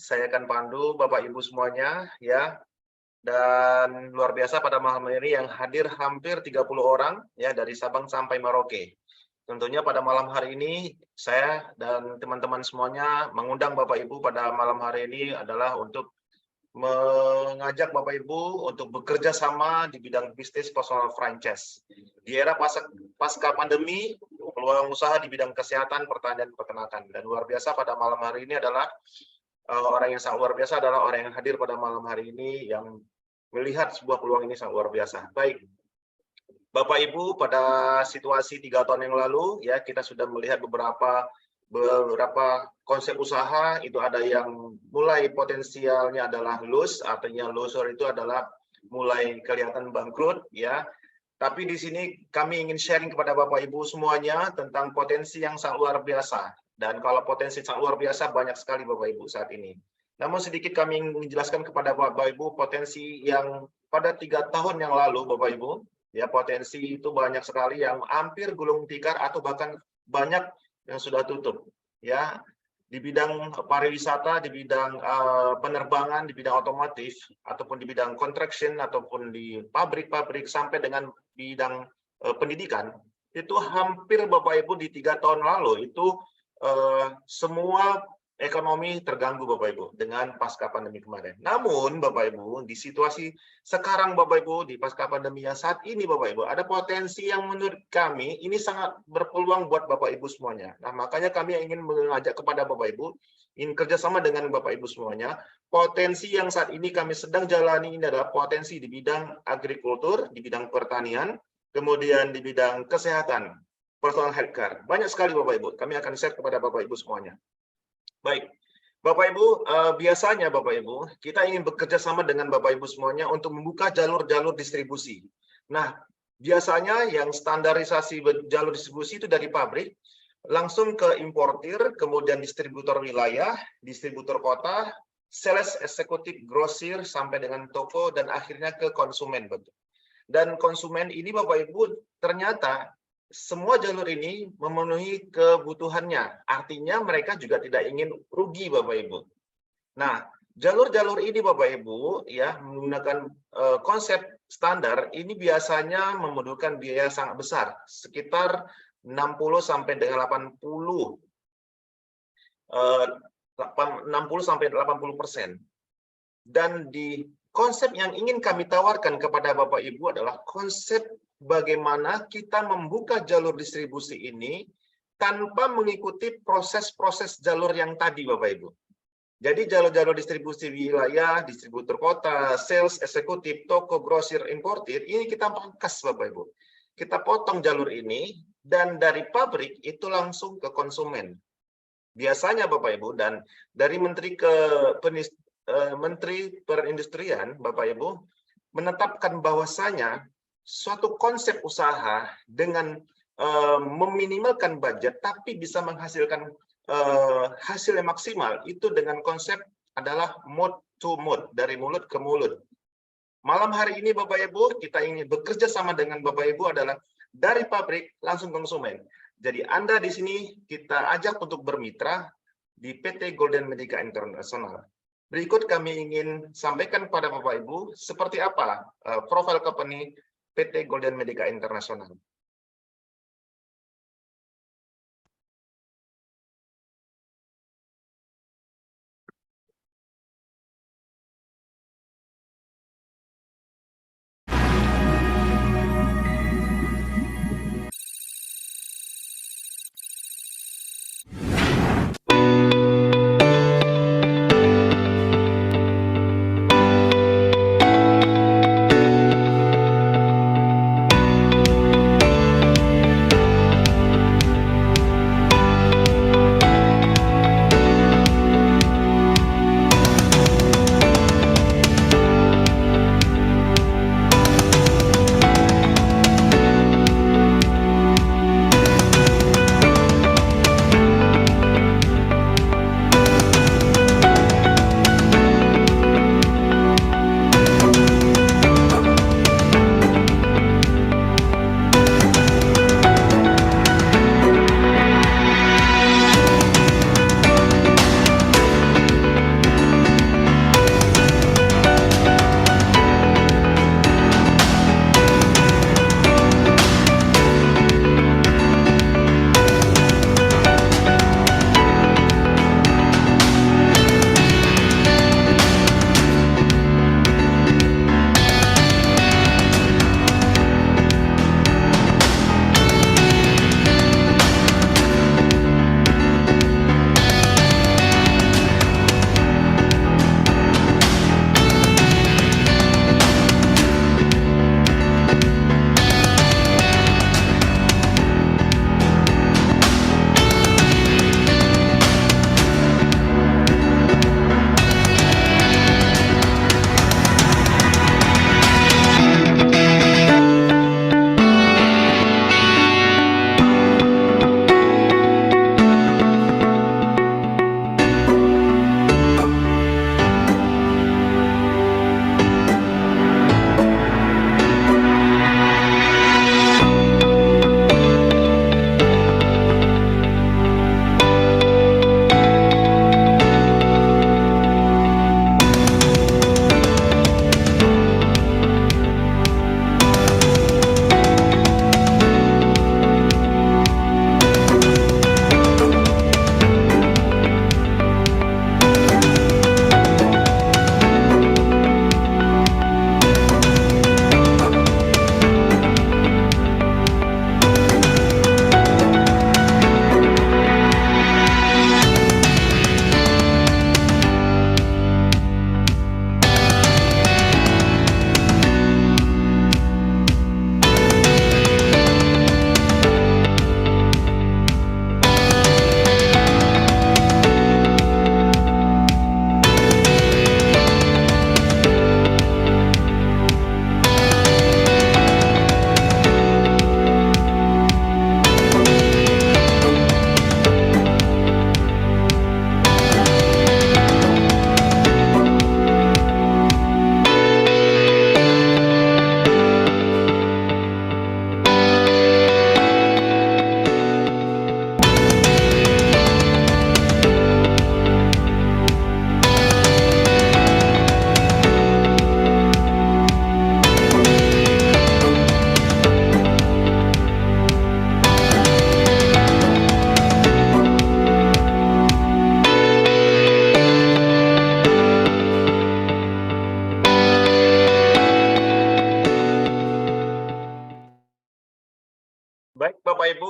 Saya akan pandu Bapak Ibu semuanya ya. Dan luar biasa pada malam ini yang hadir hampir 30 orang ya dari Sabang sampai Merauke. Tentunya pada malam hari ini saya dan teman-teman semuanya mengundang Bapak Ibu pada malam hari ini adalah untuk mengajak Bapak Ibu untuk bekerja sama di bidang bisnis personal franchise. Di era pasca pandemi, peluang usaha di bidang kesehatan, pertanian, peternakan. Dan luar biasa pada malam hari ini adalah orang yang sangat luar biasa adalah orang yang hadir pada malam hari ini yang melihat sebuah peluang ini sangat luar biasa. Baik, Bapak Ibu, pada situasi 3 tahun yang lalu ya kita sudah melihat beberapa konsep usaha. Itu ada yang mulai potensialnya adalah lose, artinya loser itu adalah mulai kelihatan bangkrut ya. Tapi di sini kami ingin sharing kepada Bapak Ibu semuanya tentang potensi yang sangat luar biasa. Dan kalau potensi sangat luar biasa banyak sekali Bapak Ibu saat ini. Namun sedikit kami ingin menjelaskan kepada Bapak Ibu potensi yang pada 3 tahun yang lalu Bapak Ibu, ya potensi itu banyak sekali yang hampir gulung tikar atau bahkan banyak yang sudah tutup. Ya, di bidang pariwisata, di bidang penerbangan, di bidang otomotif, ataupun di bidang construction, ataupun di pabrik-pabrik, sampai dengan bidang pendidikan, itu hampir Bapak Ibu di 3 tahun lalu itu semua ekonomi terganggu Bapak Ibu dengan pasca pandemi kemarin. Namun Bapak Ibu di situasi sekarang Bapak Ibu di pasca pandemi yang saat ini Bapak Ibu ada potensi yang menurut kami ini sangat berpeluang buat Bapak Ibu semuanya. Nah makanya kami ingin mengajak kepada Bapak Ibu ingin kerjasama dengan Bapak Ibu semuanya. Potensi yang saat ini kami sedang jalani ini adalah potensi di bidang agrikultur, di bidang pertanian, kemudian di bidang kesehatan, personal healthcare. Banyak sekali Bapak Ibu. Kami akan share kepada Bapak Ibu semuanya. Baik, Bapak Ibu, biasanya Bapak Ibu, kita ingin bekerja sama dengan Bapak Ibu semuanya untuk membuka jalur-jalur distribusi. Nah, biasanya yang standarisasi jalur distribusi itu dari pabrik, langsung ke importir, kemudian distributor wilayah, distributor kota, sales eksekutif, grosir, sampai dengan toko, dan akhirnya ke konsumen. Dan konsumen ini Bapak Ibu ternyata semua jalur ini memenuhi kebutuhannya. Artinya mereka juga tidak ingin rugi Bapak Ibu. Nah, jalur-jalur ini Bapak Ibu ya menggunakan konsep standar ini biasanya membutuhkan biaya sangat besar, sekitar 60 sampai dengan 80 sampai 80%. Dan di konsep yang ingin kami tawarkan kepada Bapak Ibu adalah konsep bagaimana kita membuka jalur distribusi ini tanpa mengikuti proses-proses jalur yang tadi Bapak Ibu. Jadi jalur-jalur distribusi wilayah, distributor kota, sales eksekutif, toko, grosir, importir, ini kita pangkas Bapak Ibu. Kita potong jalur ini dan dari pabrik itu langsung ke konsumen. Biasanya Bapak Ibu dan dari Menteri Perindustrian Bapak Ibu menetapkan bahwasanya suatu konsep usaha dengan meminimalkan budget tapi bisa menghasilkan hasil yang maksimal itu dengan konsep adalah mode to mode, dari mulut ke mulut. Malam hari ini Bapak Ibu kita ingin bekerja sama dengan Bapak Ibu adalah dari pabrik langsung konsumen. Jadi Anda di sini kita ajak untuk bermitra di PT Golden Medica International. Berikut kami ingin sampaikan kepada Bapak Ibu seperti apa profil company PT Golden Medica International.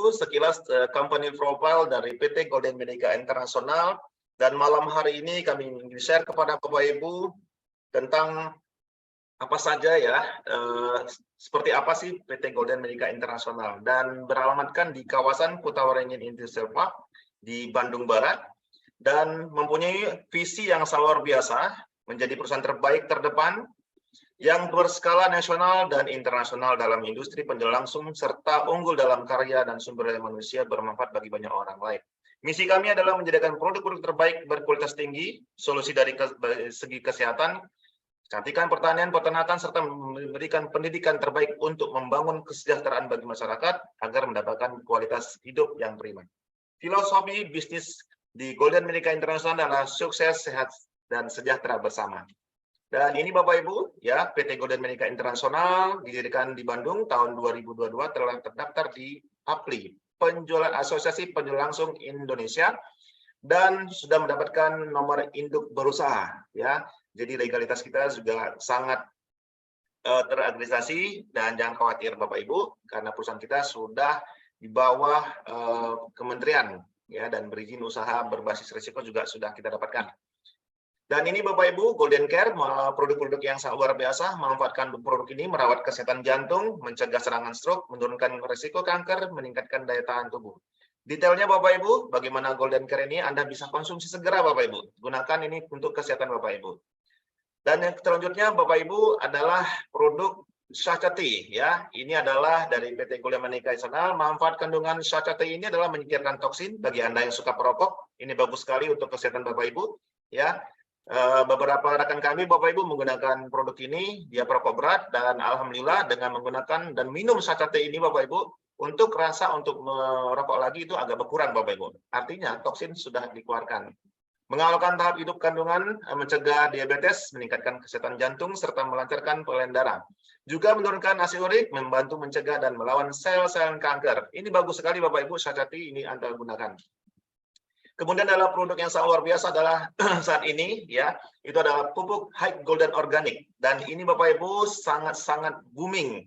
Ibu, sekilas company profile dari PT Golden Medica International, dan malam hari ini kami ingin share kepada Bapak Ibu tentang apa saja ya, seperti apa sih PT Golden Medica International, dan beralamatkan di kawasan Kutawaringin Industrial Park di Bandung Barat, dan mempunyai visi yang sangat luar biasa menjadi perusahaan terbaik terdepan yang berskala nasional dan internasional dalam industri penjelangsung serta unggul dalam karya dan sumber daya manusia bermanfaat bagi banyak orang lain. Misi kami adalah menjadikan produk-produk terbaik berkualitas tinggi, solusi dari segi kesehatan, kecantikan, pertanian, peternakan, serta memberikan pendidikan terbaik untuk membangun kesejahteraan bagi masyarakat agar mendapatkan kualitas hidup yang prima. Filosofi bisnis di Golden Medica International adalah sukses, sehat, dan sejahtera bersama. Dan ini Bapak Ibu, ya, PT Golden Medica International didirikan di Bandung tahun 2022, telah terdaftar di APLI, Penjualan Asosiasi Penjelangsung Indonesia, dan sudah mendapatkan nomor induk berusaha, ya. Jadi legalitas kita juga sangat terakreditasi, dan jangan khawatir Bapak Ibu, karena perusahaan kita sudah di bawah kementerian, ya, dan berizin usaha berbasis risiko juga sudah kita dapatkan. Dan ini Bapak Ibu, Golden Care, produk-produk yang sangat luar biasa, memanfaatkan produk ini merawat kesehatan jantung, mencegah serangan stroke, menurunkan risiko kanker, meningkatkan daya tahan tubuh. Detailnya Bapak Ibu, bagaimana Golden Care ini Anda bisa konsumsi segera Bapak Ibu. Gunakan ini untuk kesehatan Bapak Ibu. Dan yang selanjutnya Bapak Ibu adalah produk Shachati, ya. Ini adalah dari PT Golden Medica International. Manfaat kandungan Shachati ini adalah menyingkirkan toksin bagi Anda yang suka perokok. Ini bagus sekali untuk kesehatan Bapak Ibu, ya. Beberapa rekan kami Bapak Ibu menggunakan produk ini, dia perokok berat, dan alhamdulillah dengan menggunakan dan minum Shachati ini Bapak Ibu, untuk rasa untuk merokok lagi itu agak berkurang Bapak Ibu. Artinya toksin sudah dikeluarkan. Mengalalkan tahap hidup kandungan, mencegah diabetes, meningkatkan kesehatan jantung, serta melancarkan peredaran darah. Juga menurunkan asam urik, membantu mencegah dan melawan sel-sel kanker. Ini bagus sekali Bapak Ibu, Shachati ini Anda gunakan. Kemudian adalah produk yang sangat luar biasa adalah saat ini, ya, itu adalah pupuk High Golden Organic, dan ini Bapak Ibu sangat-sangat booming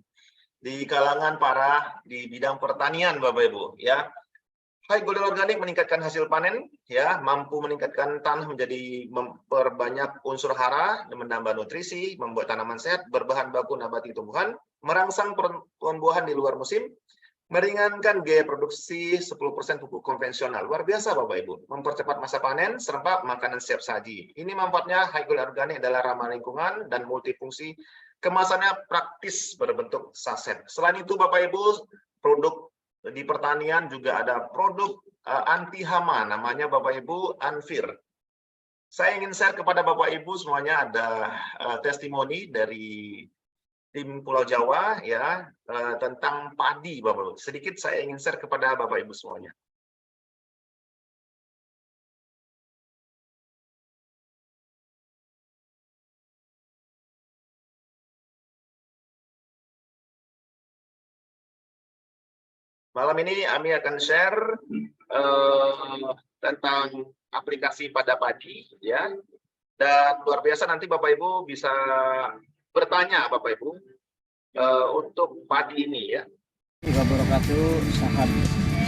di kalangan para di bidang pertanian Bapak Ibu, ya. High Golden Organic meningkatkan hasil panen, ya, mampu meningkatkan tanah menjadi memperbanyak unsur hara, menambah nutrisi, membuat tanaman sehat, berbahan baku nabati tumbuhan, merangsang pertumbuhan di luar musim, meringankan biaya produksi 10% pupuk konvensional. Luar biasa Bapak Ibu. Mempercepat masa panen, serta makanan siap saji. Ini manfaatnya High Golden Organic adalah ramah lingkungan dan multifungsi. Kemasannya praktis berbentuk saset. Selain itu Bapak Ibu, produk di pertanian juga ada produk anti hama, namanya Bapak Ibu Anvir. Saya ingin share kepada Bapak Ibu semuanya, ada testimoni dari tim Pulau Jawa, ya, tentang padi Bapak Ibu. Sedikit saya ingin share kepada Bapak Ibu semuanya. Malam ini kami akan share tentang aplikasi pada padi, ya. Dan luar biasa, nanti Bapak Ibu bisa bertanya Bapak Ibu untuk padi ini, ya. Wabarakatuh,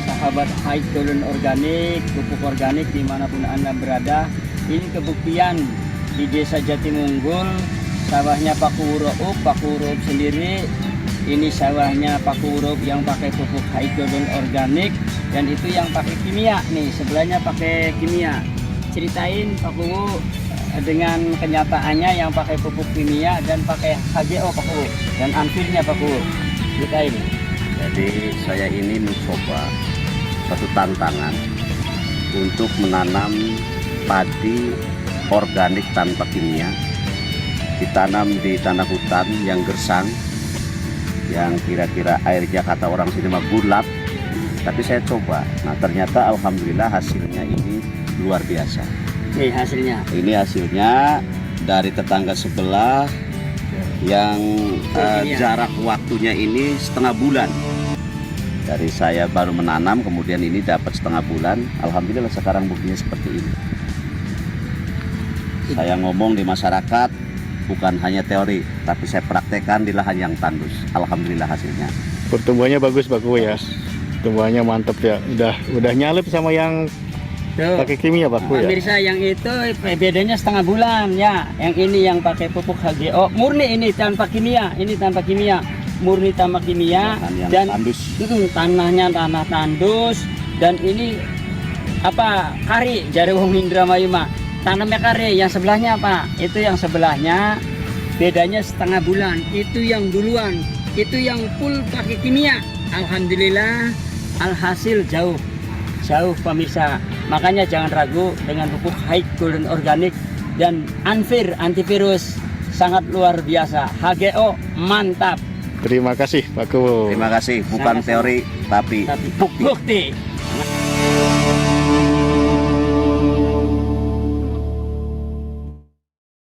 sahabat High Golden Organic, pupuk organik dimanapun Anda berada. Ini kebuktian di Desa Jatimunggul, sawahnya Pak Kurup sendiri. Ini sawahnya Pak Kurup yang pakai pupuk High Golden Organic, dan itu yang pakai kimia nih, sebelahnya pakai kimia. Ceritain Pak Kurup dengan kenyataannya yang pakai pupuk kimia dan pakai HGO Pak Kurup, dan Anvirnya Pak Kurup. Ceritain. Jadi saya ini mencoba satu tantangan untuk menanam padi organik tanpa kimia, ditanam di tanah hutan yang gersang, yang kira-kira airnya kata orang sini mah gulap, tapi saya coba. Nah ternyata alhamdulillah hasilnya ini luar biasa. Ini hasilnya dari tetangga sebelah yang jarak waktunya ini setengah bulan. Dari saya baru menanam, kemudian ini dapat setengah bulan. Alhamdulillah sekarang buktinya seperti ini. Saya ngomong di masyarakat bukan hanya teori, tapi saya praktekkan di lahan yang tandus. Alhamdulillah hasilnya. Pertumbuhannya bagus Pak Kuwo ya. tumbuhannya mantap ya. Udah nyalip sama yang Tuh. pakai kimia Pak ya. Pemirsa, yang itu bedanya setengah bulan ya. Yang ini yang pakai pupuk HGO murni, ini tanpa kimia, murni tanpa kimia. Lahan yang Dan tandus. itu tanahnya tanah tandus, dan ini apa, kari jari wong Indramayu mah. Tanamnya kari, yang sebelahnya Pak, itu yang sebelahnya bedanya setengah bulan. Itu yang duluan, itu yang full pakai kimia. Alhamdulillah, alhasil jauh pemirsa. Makanya jangan ragu dengan pupuk High Golden Organic dan Anvir antivirus, sangat luar biasa. HGO mantap. Terima kasih Pak Kuwo. Terima kasih, bukan Sama-sama. teori tapi Bukti.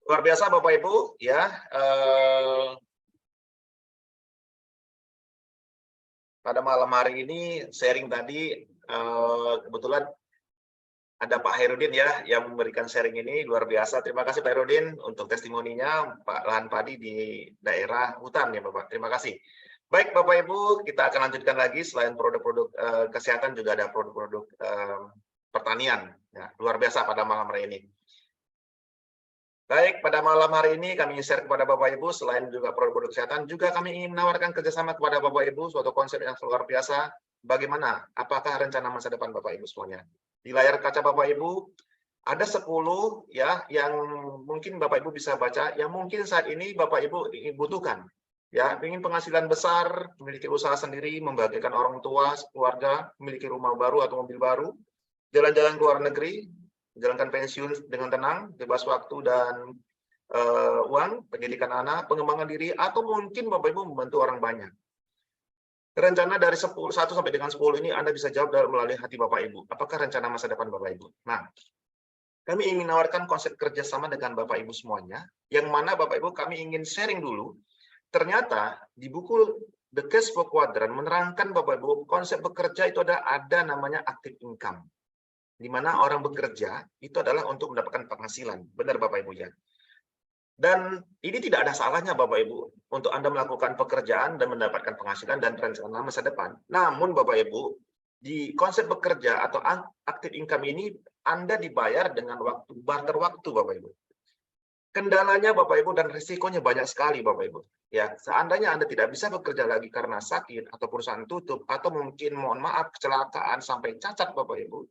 Luar biasa Bapak Ibu ya. Pada malam hari ini sharing tadi kebetulan ada Pak Hairudin ya yang memberikan sharing ini, luar biasa. Terima kasih Pak Hairudin untuk testimoninya Pak lahan padi di daerah hutan ya Bapak. Terima kasih. Baik Bapak Ibu, kita akan lanjutkan lagi. Selain produk-produk kesehatan juga ada produk-produk pertanian. Ya, luar biasa pada malam hari ini. Baik, pada malam hari ini kami share kepada Bapak Ibu, selain juga produk-produk kesehatan, juga kami ingin menawarkan kerjasama kepada Bapak Ibu, suatu konsep yang luar biasa. Bagaimana? Apakah rencana masa depan Bapak Ibu semuanya? Di layar kaca Bapak Ibu, ada 10 ya, yang mungkin Bapak Ibu bisa baca, yang mungkin saat ini Bapak Ibu butuhkan. Ya, ingin penghasilan besar, memiliki usaha sendiri, membahagiakan orang tua, keluarga, memiliki rumah baru atau mobil baru, jalan-jalan ke luar negeri, menjalankan pensiun dengan tenang, bebas waktu dan uang, pendidikan anak, pengembangan diri, atau mungkin Bapak Ibu membantu orang banyak. Rencana dari 1 sampai dengan 10 ini Anda bisa jawab melalui hati Bapak Ibu. Apakah rencana masa depan Bapak Ibu? Nah, kami ingin menawarkan konsep kerjasama dengan Bapak Ibu semuanya, yang mana Bapak Ibu kami ingin sharing dulu. Ternyata di buku The Cash Flow Quadrant menerangkan Bapak Ibu, konsep bekerja itu ada namanya active income. Di mana orang bekerja itu adalah untuk mendapatkan penghasilan. Benar Bapak Ibu ya. Dan ini tidak ada salahnya Bapak Ibu untuk Anda melakukan pekerjaan dan mendapatkan penghasilan dan rencana masa depan. Namun Bapak Ibu, di konsep bekerja atau active income ini Anda dibayar dengan waktu, barter waktu Bapak Ibu. Kendalanya Bapak Ibu dan risikonya banyak sekali Bapak Ibu. Ya, seandainya Anda tidak bisa bekerja lagi karena sakit atau perusahaan tutup atau mungkin mohon maaf kecelakaan sampai cacat Bapak Ibu,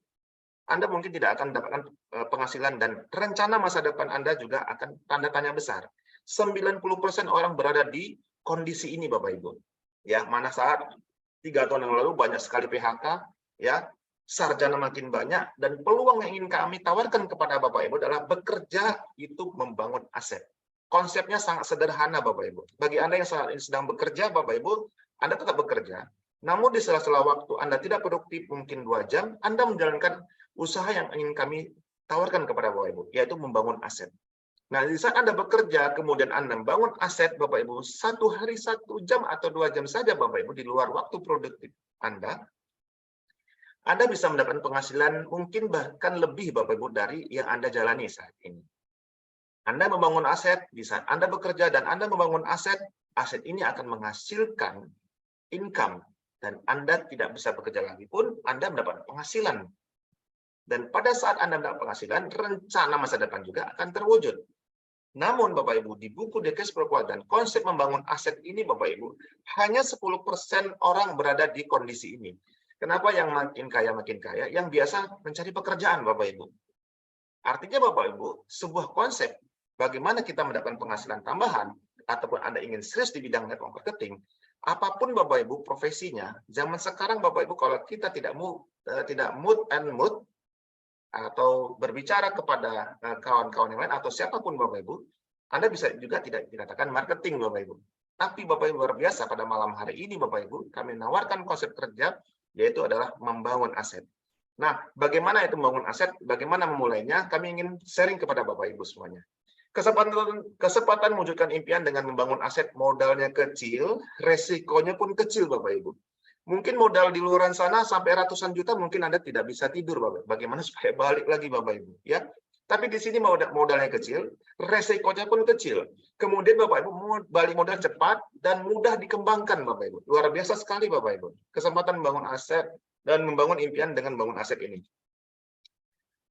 Anda mungkin tidak akan mendapatkan penghasilan dan rencana masa depan Anda juga akan tanda tanya besar. 90% orang berada di kondisi ini Bapak Ibu. Ya, mana saat 3 tahun yang lalu banyak sekali PHK, ya, sarjana makin banyak, dan peluang yang ingin kami tawarkan kepada Bapak Ibu adalah bekerja itu membangun aset. Konsepnya sangat sederhana Bapak Ibu. Bagi Anda yang saat ini sedang bekerja Bapak Ibu, Anda tetap bekerja. Namun di sela-sela waktu Anda tidak produktif mungkin 2 jam, Anda menjalankan usaha yang ingin kami tawarkan kepada Bapak Ibu, yaitu membangun aset. Nah, di saat Anda bekerja, kemudian Anda membangun aset Bapak Ibu, 1 hari 1 jam atau 2 jam saja Bapak Ibu, di luar waktu produktif Anda bisa mendapatkan penghasilan mungkin bahkan lebih Bapak Ibu dari yang Anda jalani saat ini. Anda membangun aset, di saat Anda bekerja dan Anda membangun aset, aset ini akan menghasilkan income, dan Anda tidak bisa bekerja lagi pun Anda mendapat penghasilan. Dan pada saat Anda mendapat penghasilan, rencana masa depan juga akan terwujud. Namun Bapak Ibu, di buku The Cash Flow Quadrant, konsep membangun aset ini Bapak Ibu, hanya 10% orang berada di kondisi ini. Kenapa yang makin kaya, yang biasa mencari pekerjaan Bapak Ibu. Artinya Bapak Ibu, sebuah konsep bagaimana kita mendapatkan penghasilan tambahan, ataupun Anda ingin serius di bidang network marketing, apapun Bapak Ibu profesinya, zaman sekarang Bapak Ibu kalau kita tidak mood and mood, atau berbicara kepada kawan-kawan yang lain atau siapapun Bapak Ibu, Anda bisa juga tidak dikatakan marketing Bapak Ibu. Tapi Bapak Ibu luar biasa, pada malam hari ini Bapak Ibu, kami menawarkan konsep kerja, yaitu adalah membangun aset. Nah, bagaimana itu membangun aset? Bagaimana memulainya? Kami ingin sharing kepada Bapak Ibu semuanya. Kesempatan mewujudkan impian dengan membangun aset, modalnya kecil, resikonya pun kecil Bapak Ibu. Mungkin modal di luaran sana sampai ratusan juta, mungkin Anda tidak bisa tidur Bapak. Bagaimana supaya balik lagi Bapak Ibu? Ya, Tapi di sini modalnya kecil, resikonya pun kecil. Kemudian Bapak Ibu balik modal cepat dan mudah dikembangkan Bapak Ibu. Luar biasa sekali Bapak Ibu. Kesempatan membangun aset dan membangun impian dengan membangun aset ini.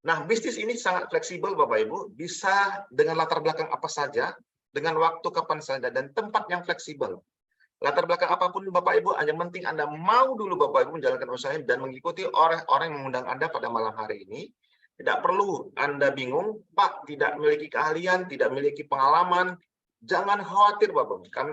Nah, bisnis ini sangat fleksibel Bapak Ibu, bisa dengan latar belakang apa saja, dengan waktu kapan saja, dan tempat yang fleksibel. Latar belakang apapun Bapak Ibu, hanya penting Anda mau dulu Bapak Ibu menjalankan usaha dan mengikuti orang-orang yang mengundang Anda pada malam hari ini. Tidak perlu Anda bingung, Pak, tidak memiliki keahlian, tidak memiliki pengalaman. Jangan khawatir Bapak. Kami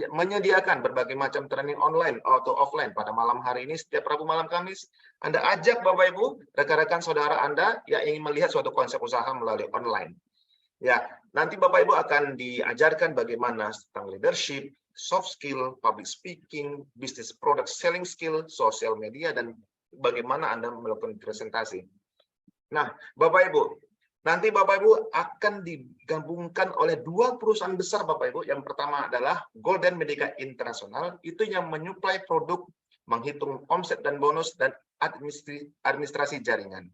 menyediakan berbagai macam training online atau offline pada malam hari ini. Setiap Rabu malam Kamis, Anda ajak Bapak Ibu, rekan-rekan saudara Anda yang ingin melihat suatu konsep usaha melalui online. Ya, nanti Bapak Ibu akan diajarkan bagaimana tentang leadership, soft skill, public speaking, business product selling skill, social media, dan bagaimana Anda melakukan presentasi. Nah, Bapak Ibu, nanti Bapak Ibu akan digabungkan oleh 2 perusahaan besar Bapak Ibu. Yang pertama adalah Golden Medica International, itu yang menyuplai produk, menghitung omset dan bonus, dan administrasi jaringan.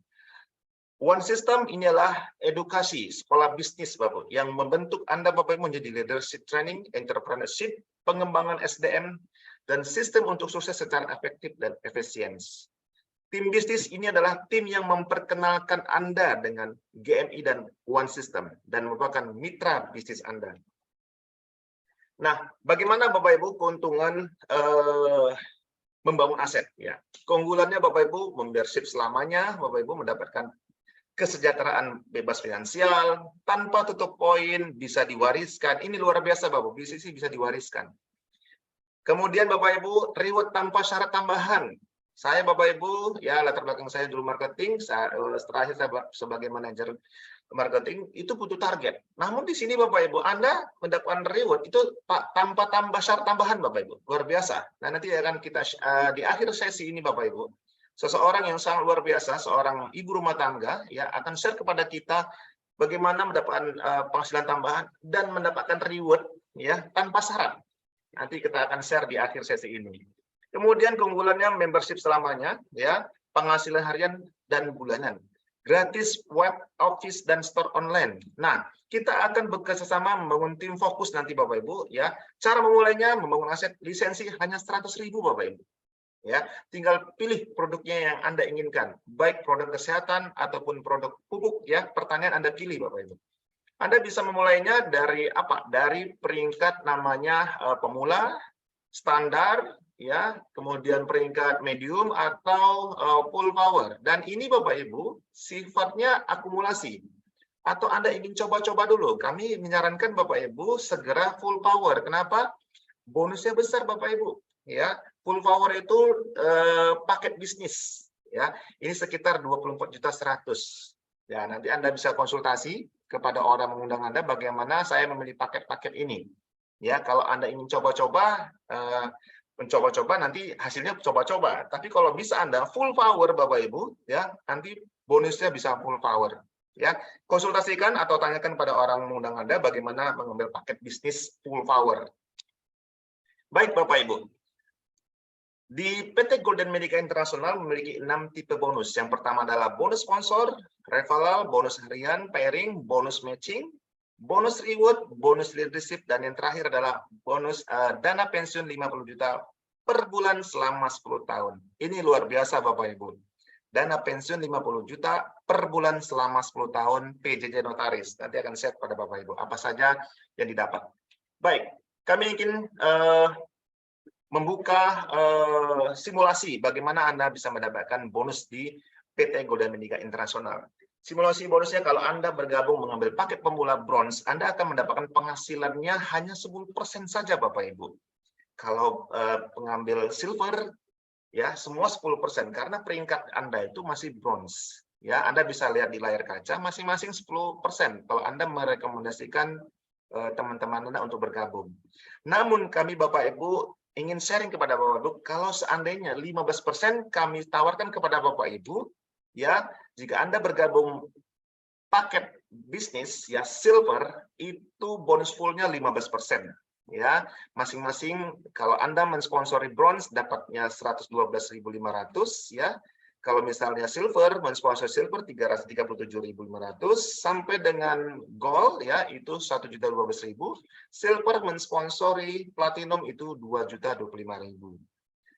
One System ini adalah edukasi, sekolah bisnis Bapak, yang membentuk Anda Bapak Ibu menjadi leadership training, entrepreneurship, pengembangan SDM, dan sistem untuk sukses secara efektif dan efisiensi. Tim bisnis ini adalah tim yang memperkenalkan Anda dengan GMI dan One System dan merupakan mitra bisnis Anda. Nah, bagaimana Bapak Ibu keuntungan membangun aset? Ya, keunggulannya Bapak Ibu membership selamanya, Bapak Ibu mendapatkan kesejahteraan bebas finansial tanpa tutup poin, bisa diwariskan. Ini luar biasa Bapak, bisnis bisa diwariskan. Kemudian Bapak Ibu reward tanpa syarat tambahan. Saya Bapak Ibu, ya latar belakang saya dulu marketing, terakhir saya sebagai manajer marketing, itu butuh target. Namun di sini Bapak Ibu, Anda mendapatkan reward itu tanpa syarat tambahan Bapak Ibu, luar biasa. Nah nanti akan kita di akhir sesi ini Bapak Ibu, seseorang yang sangat luar biasa, seorang ibu rumah tangga, ya akan share kepada kita bagaimana mendapatkan penghasilan tambahan dan mendapatkan reward, ya tanpa syarat. Nanti kita akan share di akhir sesi ini. Kemudian keunggulannya membership selamanya, ya, penghasilan harian dan bulanan, gratis web, office dan store online. Nah, kita akan bekerjasama membangun tim fokus nanti Bapak Ibu, ya. Cara memulainya membangun aset lisensi hanya 100.000 Bapak Ibu. Ya, tinggal pilih produknya yang Anda inginkan, baik produk kesehatan ataupun produk pupuk, ya. Pertanian Anda pilih Bapak Ibu. Anda bisa memulainya dari apa? Dari peringkat namanya pemula, standar, ya, kemudian peringkat medium atau full power. Dan ini Bapak Ibu sifatnya akumulasi. Atau Anda ingin coba-coba dulu, kami menyarankan Bapak Ibu segera full power. Kenapa? Bonusnya besar Bapak Ibu. Ya, full power itu paket bisnis. Ya, ini sekitar 24.100.000. Ya, nanti Anda bisa konsultasi kepada orang mengundang Anda bagaimana saya memilih paket-paket ini. Ya, kalau Anda ingin coba-coba, mencoba-coba nanti hasilnya coba-coba. Tapi kalau bisa Anda full power Bapak Ibu, ya nanti bonusnya bisa full power. Ya, konsultasikan atau tanyakan pada orang mengundang Anda bagaimana mengambil paket bisnis full power. Baik Bapak Ibu. Di PT Golden Medica International memiliki 6 tipe bonus. Yang pertama adalah bonus sponsor, referral, bonus harian, pairing, bonus matching, bonus reward, bonus leadership, dan yang terakhir adalah bonus dana pensiun 50 juta per bulan selama 10 tahun. Ini luar biasa Bapak Ibu. Dana pensiun 50 juta per bulan selama 10 tahun PJJ Notaris. Nanti akan share pada Bapak Ibu apa saja yang didapat. Baik, kami ingin membuka simulasi bagaimana Anda bisa mendapatkan bonus di PT Golden Medica International. Simulasi bonusnya kalau Anda bergabung mengambil paket pemula bronze, Anda akan mendapatkan penghasilannya hanya 10% saja Bapak Ibu. Kalau pengambil silver, ya semua 10% karena peringkat Anda itu masih bronze. Ya, Anda bisa lihat di layar kaca masing-masing 10% kalau Anda merekomendasikan teman-teman Anda untuk bergabung. Namun kami Bapak Ibu ingin sharing kepada Bapak Ibu, kalau seandainya 15% kami tawarkan kepada Bapak Ibu, ya, jika Anda bergabung paket bisnis ya silver itu bonus fullnya 15%. Ya, masing-masing kalau Anda mensponsori bronze dapatnya 112.500 ya. Kalau misalnya silver, mensponsor silver 337.500 sampai dengan gold ya itu 1.012.000. Silver mensponsori platinum itu 2.025.000.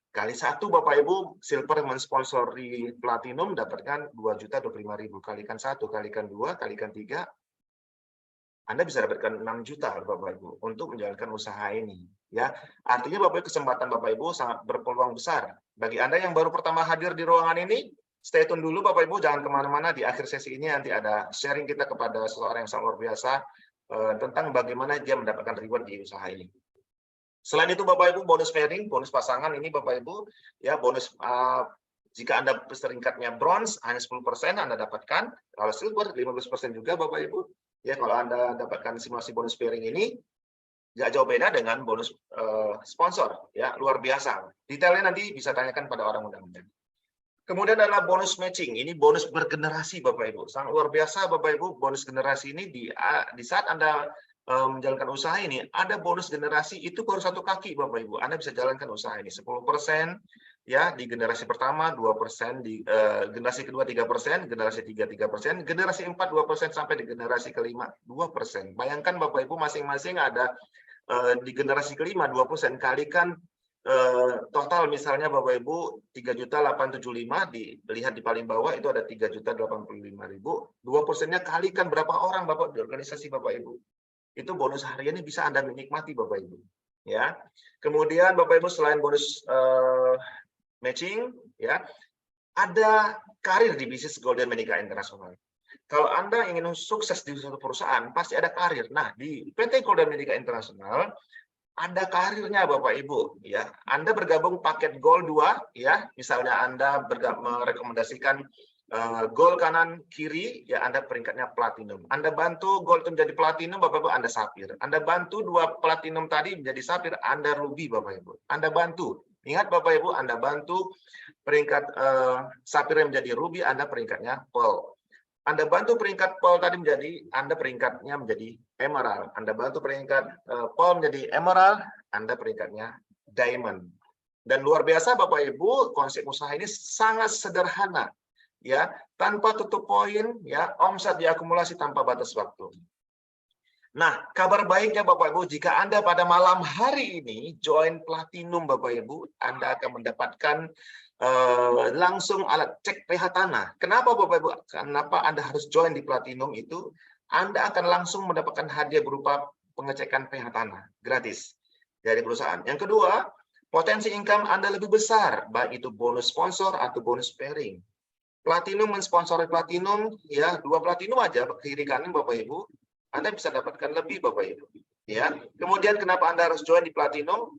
Kali 1 Bapak Ibu, silver mensponsori platinum dapatkan 2.025.000. Kalikan 1, kalikan 2, kalikan 3. Anda bisa dapatkan 6 juta Bapak Ibu untuk menjalankan usaha ini ya. Artinya Bapak Ibu, kesempatan Bapak Ibu sangat berpeluang besar. Bagi Anda yang baru pertama hadir di ruangan ini, stay tune dulu Bapak Ibu, jangan kemana-mana. Di akhir sesi ini nanti ada sharing kita kepada seseorang yang sangat luar biasa tentang bagaimana dia mendapatkan reward di usaha ini. Selain itu Bapak Ibu, bonus pairing, bonus pasangan ini Bapak Ibu ya, bonus jika Anda peringkatnya bronze hanya 10% Anda dapatkan, kalau silver 15% juga Bapak Ibu. Ya, kalau Anda dapatkan simulasi bonus pairing ini, nggak jauh beda dengan bonus sponsor, ya luar biasa. Detailnya nanti bisa tanyakan pada orang undang-undang. Kemudian adalah bonus matching, ini bonus bergenerasi Bapak Ibu, sangat luar biasa Bapak Ibu. Bonus generasi ini di saat Anda menjalankan usaha ini, ada bonus generasi itu baru 1 kaki Bapak Ibu. Anda bisa jalankan usaha ini 10%. Ya, di generasi pertama 2%, di generasi kedua 3%, generasi 3 3%, generasi 4 2% sampai di generasi kelima 2%. Bayangkan Bapak Ibu masing-masing ada di generasi kelima 2%, kalikan total misalnya Bapak Ibu 3.875, dilihat di paling bawah itu ada 3.085.000, 2%-nya kalikan berapa orang Bapak di organisasi Bapak Ibu. Itu bonus hariannya bisa Anda menikmati Bapak Ibu. Ya. Kemudian Bapak Ibu selain bonus matching ya, ada karir di bisnis Golden Medika Internasional. Kalau Anda ingin sukses di suatu perusahaan, pasti ada karir. Nah, di PT Golden Medika Internasional ada karirnya Bapak Ibu ya. Anda bergabung paket Gold 2 ya, misalnya Anda merekomendasikan gold kanan kiri ya, Anda peringkatnya platinum. Anda bantu gold itu menjadi platinum Bapak Ibu, Anda sapphire. Anda bantu 2 platinum tadi menjadi sapphire, Anda ruby Bapak Ibu. Anda bantu. Ingat Bapak Ibu, Anda bantu peringkat sapphire menjadi ruby, Anda peringkatnya pearl. Anda bantu peringkat pearl tadi menjadi, Anda peringkatnya menjadi emerald. Anda bantu peringkat pearl menjadi emerald, Anda peringkatnya diamond. Dan luar biasa Bapak Ibu, konsep usaha ini sangat sederhana. Ya, tanpa tutup poin, ya, omset diakumulasi tanpa batas waktu. Nah, kabar baiknya Bapak Ibu, jika Anda pada malam hari ini join platinum Bapak Ibu, Anda akan mendapatkan langsung alat cek pH tanah. Kenapa Bapak Ibu? Kenapa Anda harus join di platinum itu? Anda akan langsung mendapatkan hadiah berupa pengecekan pH tanah gratis dari perusahaan. Yang kedua, potensi income Anda lebih besar, baik itu bonus sponsor atau bonus pairing. Platinum mensponsori platinum, ya 2 platinum aja kiri kanan Bapak Ibu, Anda bisa dapatkan lebih Bapak Ibu. Ya. Kemudian kenapa Anda harus join di platinum?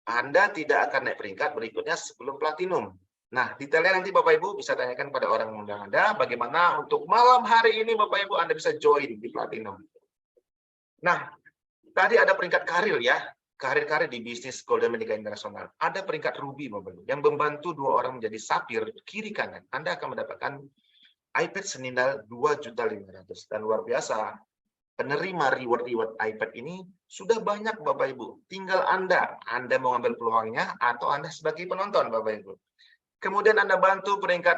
Anda tidak akan naik peringkat berikutnya sebelum platinum. Nah, detailnya nanti Bapak Ibu bisa tanyakan pada orang undang Anda bagaimana untuk malam hari ini Bapak Ibu Anda bisa join di platinum. Nah, tadi ada peringkat karir ya. Karir-karir di bisnis Golden Medika Internasional. Ada peringkat ruby Bapak Ibu yang membantu 2 orang menjadi sapphire kiri kanan. Anda akan mendapatkan iPad senilai 2.500.000 dan luar biasa. Penerima reward iPad ini sudah banyak Bapak Ibu. Tinggal Anda mau ambil peluangnya atau Anda sebagai penonton Bapak Ibu. Kemudian Anda bantu peringkat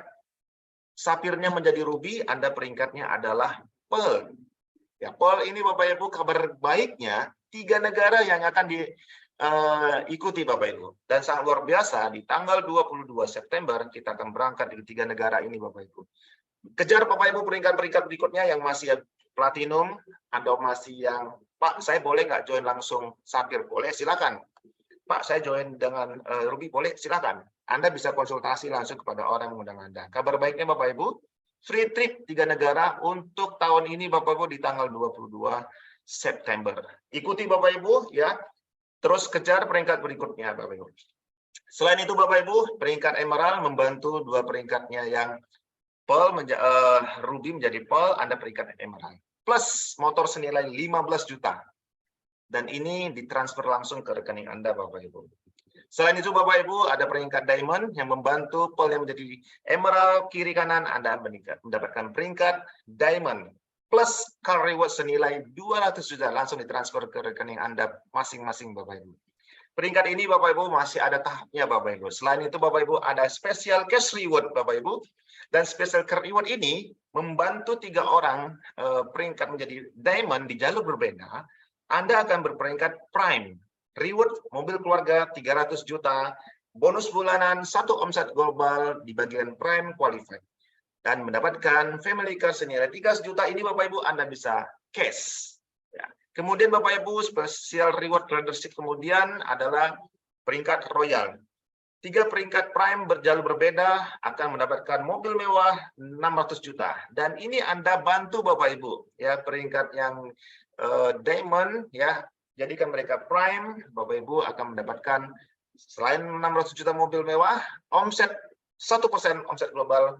sapphire-nya menjadi ruby, Anda peringkatnya adalah pearl. Ya, pearl ini Bapak Ibu kabar baiknya 3 negara yang akan diikuti Bapak Ibu. Dan sangat luar biasa di tanggal 22 September kita akan berangkat di 3 negara ini Bapak Ibu. Kejar Bapak Ibu peringkat-peringkat berikutnya yang masih platinum, atau masih yang, Pak saya boleh nggak join langsung sapphire? Boleh, silakan. Pak saya join dengan ruby, boleh, silakan. Anda bisa konsultasi langsung kepada orang mengundang Anda. Kabar baiknya Bapak Ibu, free trip 3 negara untuk tahun ini Bapak Ibu di tanggal 22 September. Ikuti Bapak Ibu ya, terus kejar peringkat berikutnya Bapak Ibu. Selain itu Bapak Ibu, peringkat emerald membantu 2 peringkatnya yang pearl ruby menjadi pearl, Anda peringkat emerald. Plus motor senilai 15 juta. Dan ini ditransfer langsung ke rekening Anda Bapak Ibu. Selain itu Bapak Ibu, ada peringkat diamond yang membantu pearl yang menjadi emerald kiri kanan, Anda mendapatkan peringkat diamond. Plus car reward senilai 200 juta langsung ditransfer ke rekening Anda masing-masing Bapak Ibu. Peringkat ini Bapak Ibu masih ada tahapnya Bapak Ibu. Selain itu Bapak Ibu ada special cash reward Bapak Ibu. Dan special cash reward ini membantu 3 orang peringkat menjadi diamond di jalur berbeda. Anda akan berperingkat prime. Reward mobil keluarga 300 juta, bonus bulanan 1 omset global di bagian prime qualified. Dan mendapatkan family car senilai 300 juta ini Bapak Ibu Anda bisa cash. Ya. Kemudian Bapak Ibu, special reward leadership kemudian adalah peringkat royal. 3 peringkat prime berjalur berbeda akan mendapatkan mobil mewah 600 juta. Dan ini Anda bantu Bapak Ibu, ya peringkat yang diamond, ya jadikan mereka prime. Bapak Ibu akan mendapatkan selain 600 juta mobil mewah, omset 1% omset global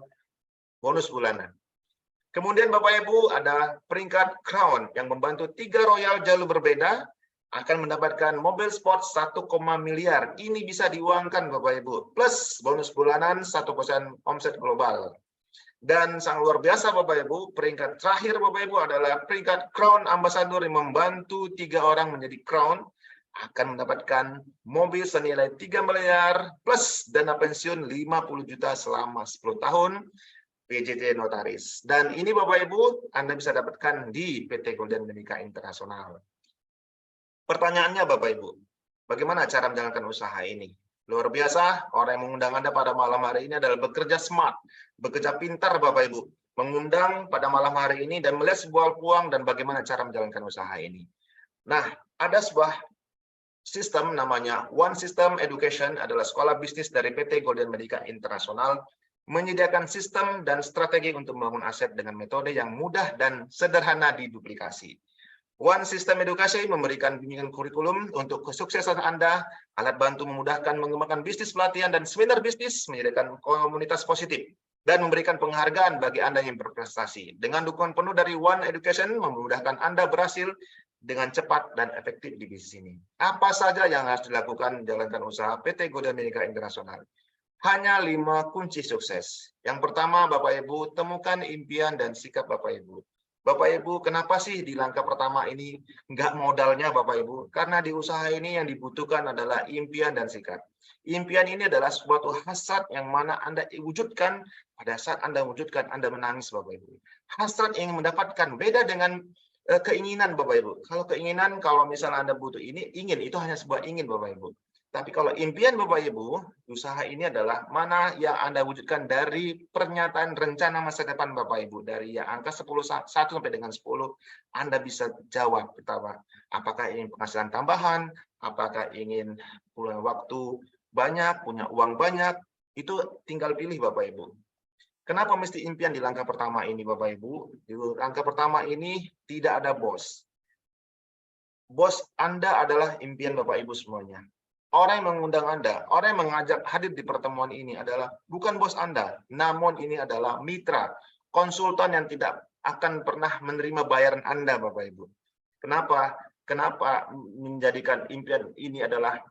bonus bulanan. Kemudian Bapak Ibu ada peringkat crown yang membantu 3 royal jalur berbeda akan mendapatkan mobil sport 1, miliar. Ini bisa diuangkan Bapak Ibu. Plus bonus bulanan 1% omset global. Dan sang luar biasa Bapak Ibu, peringkat terakhir Bapak Ibu adalah peringkat crown ambassador yang membantu 3 orang menjadi crown akan mendapatkan mobil senilai 3 miliar plus dana pensiun 50 juta selama 10 tahun. PJJ Notaris. Dan ini Bapak Ibu, Anda bisa dapatkan di PT Golden Medika Internasional. Pertanyaannya Bapak Ibu, bagaimana cara menjalankan usaha ini? Luar biasa, orang yang mengundang Anda pada malam hari ini adalah bekerja smart, bekerja pintar Bapak Ibu. Mengundang pada malam hari ini dan melihat sebuah peluang dan bagaimana cara menjalankan usaha ini. Nah, ada sebuah sistem namanya One System Education, adalah sekolah bisnis dari PT Golden Medika Internasional, menyediakan sistem dan strategi untuk membangun aset dengan metode yang mudah dan sederhana diduplikasi. One System Education memberikan bimbingan kurikulum untuk kesuksesan Anda, alat bantu memudahkan mengembangkan bisnis pelatihan dan seminar bisnis, menyediakan komunitas positif, dan memberikan penghargaan bagi Anda yang berprestasi. Dengan dukungan penuh dari One Education, memudahkan Anda berhasil dengan cepat dan efektif di bisnis ini. Apa saja yang harus dilakukan menjalankan usaha PT Golden Medika Internasional? Hanya 5 kunci sukses. Yang pertama, Bapak Ibu, temukan impian dan sikap Bapak Ibu. Bapak Ibu, kenapa sih di langkah pertama ini nggak modalnya Bapak Ibu? Karena di usaha ini yang dibutuhkan adalah impian dan sikap. Impian ini adalah suatu hasrat yang mana Anda wujudkan, pada saat Anda wujudkan, Anda menangis Bapak Ibu. Hasrat yang mendapatkan, beda dengan keinginan Bapak Ibu. Kalau keinginan, kalau misalnya Anda butuh ini, ingin, itu hanya sebuah ingin Bapak Ibu. Tapi kalau impian Bapak Ibu, usaha ini adalah mana yang Anda wujudkan dari pernyataan rencana masa depan Bapak Ibu. Dari yang angka 1 sampai dengan 10, Anda bisa jawab pertama. Apakah ingin penghasilan tambahan, apakah ingin punya waktu banyak, punya uang banyak, itu tinggal pilih Bapak Ibu. Kenapa mesti impian di langkah pertama ini Bapak Ibu? Di langkah pertama ini tidak ada bos. Bos Anda adalah impian Bapak Ibu semuanya. Orang yang mengundang Anda, orang yang mengajak hadir di pertemuan ini adalah bukan bos Anda, namun ini adalah mitra, konsultan yang tidak akan pernah menerima bayaran Anda, Bapak Ibu. Kenapa? Kenapa menjadikan impian ini adalah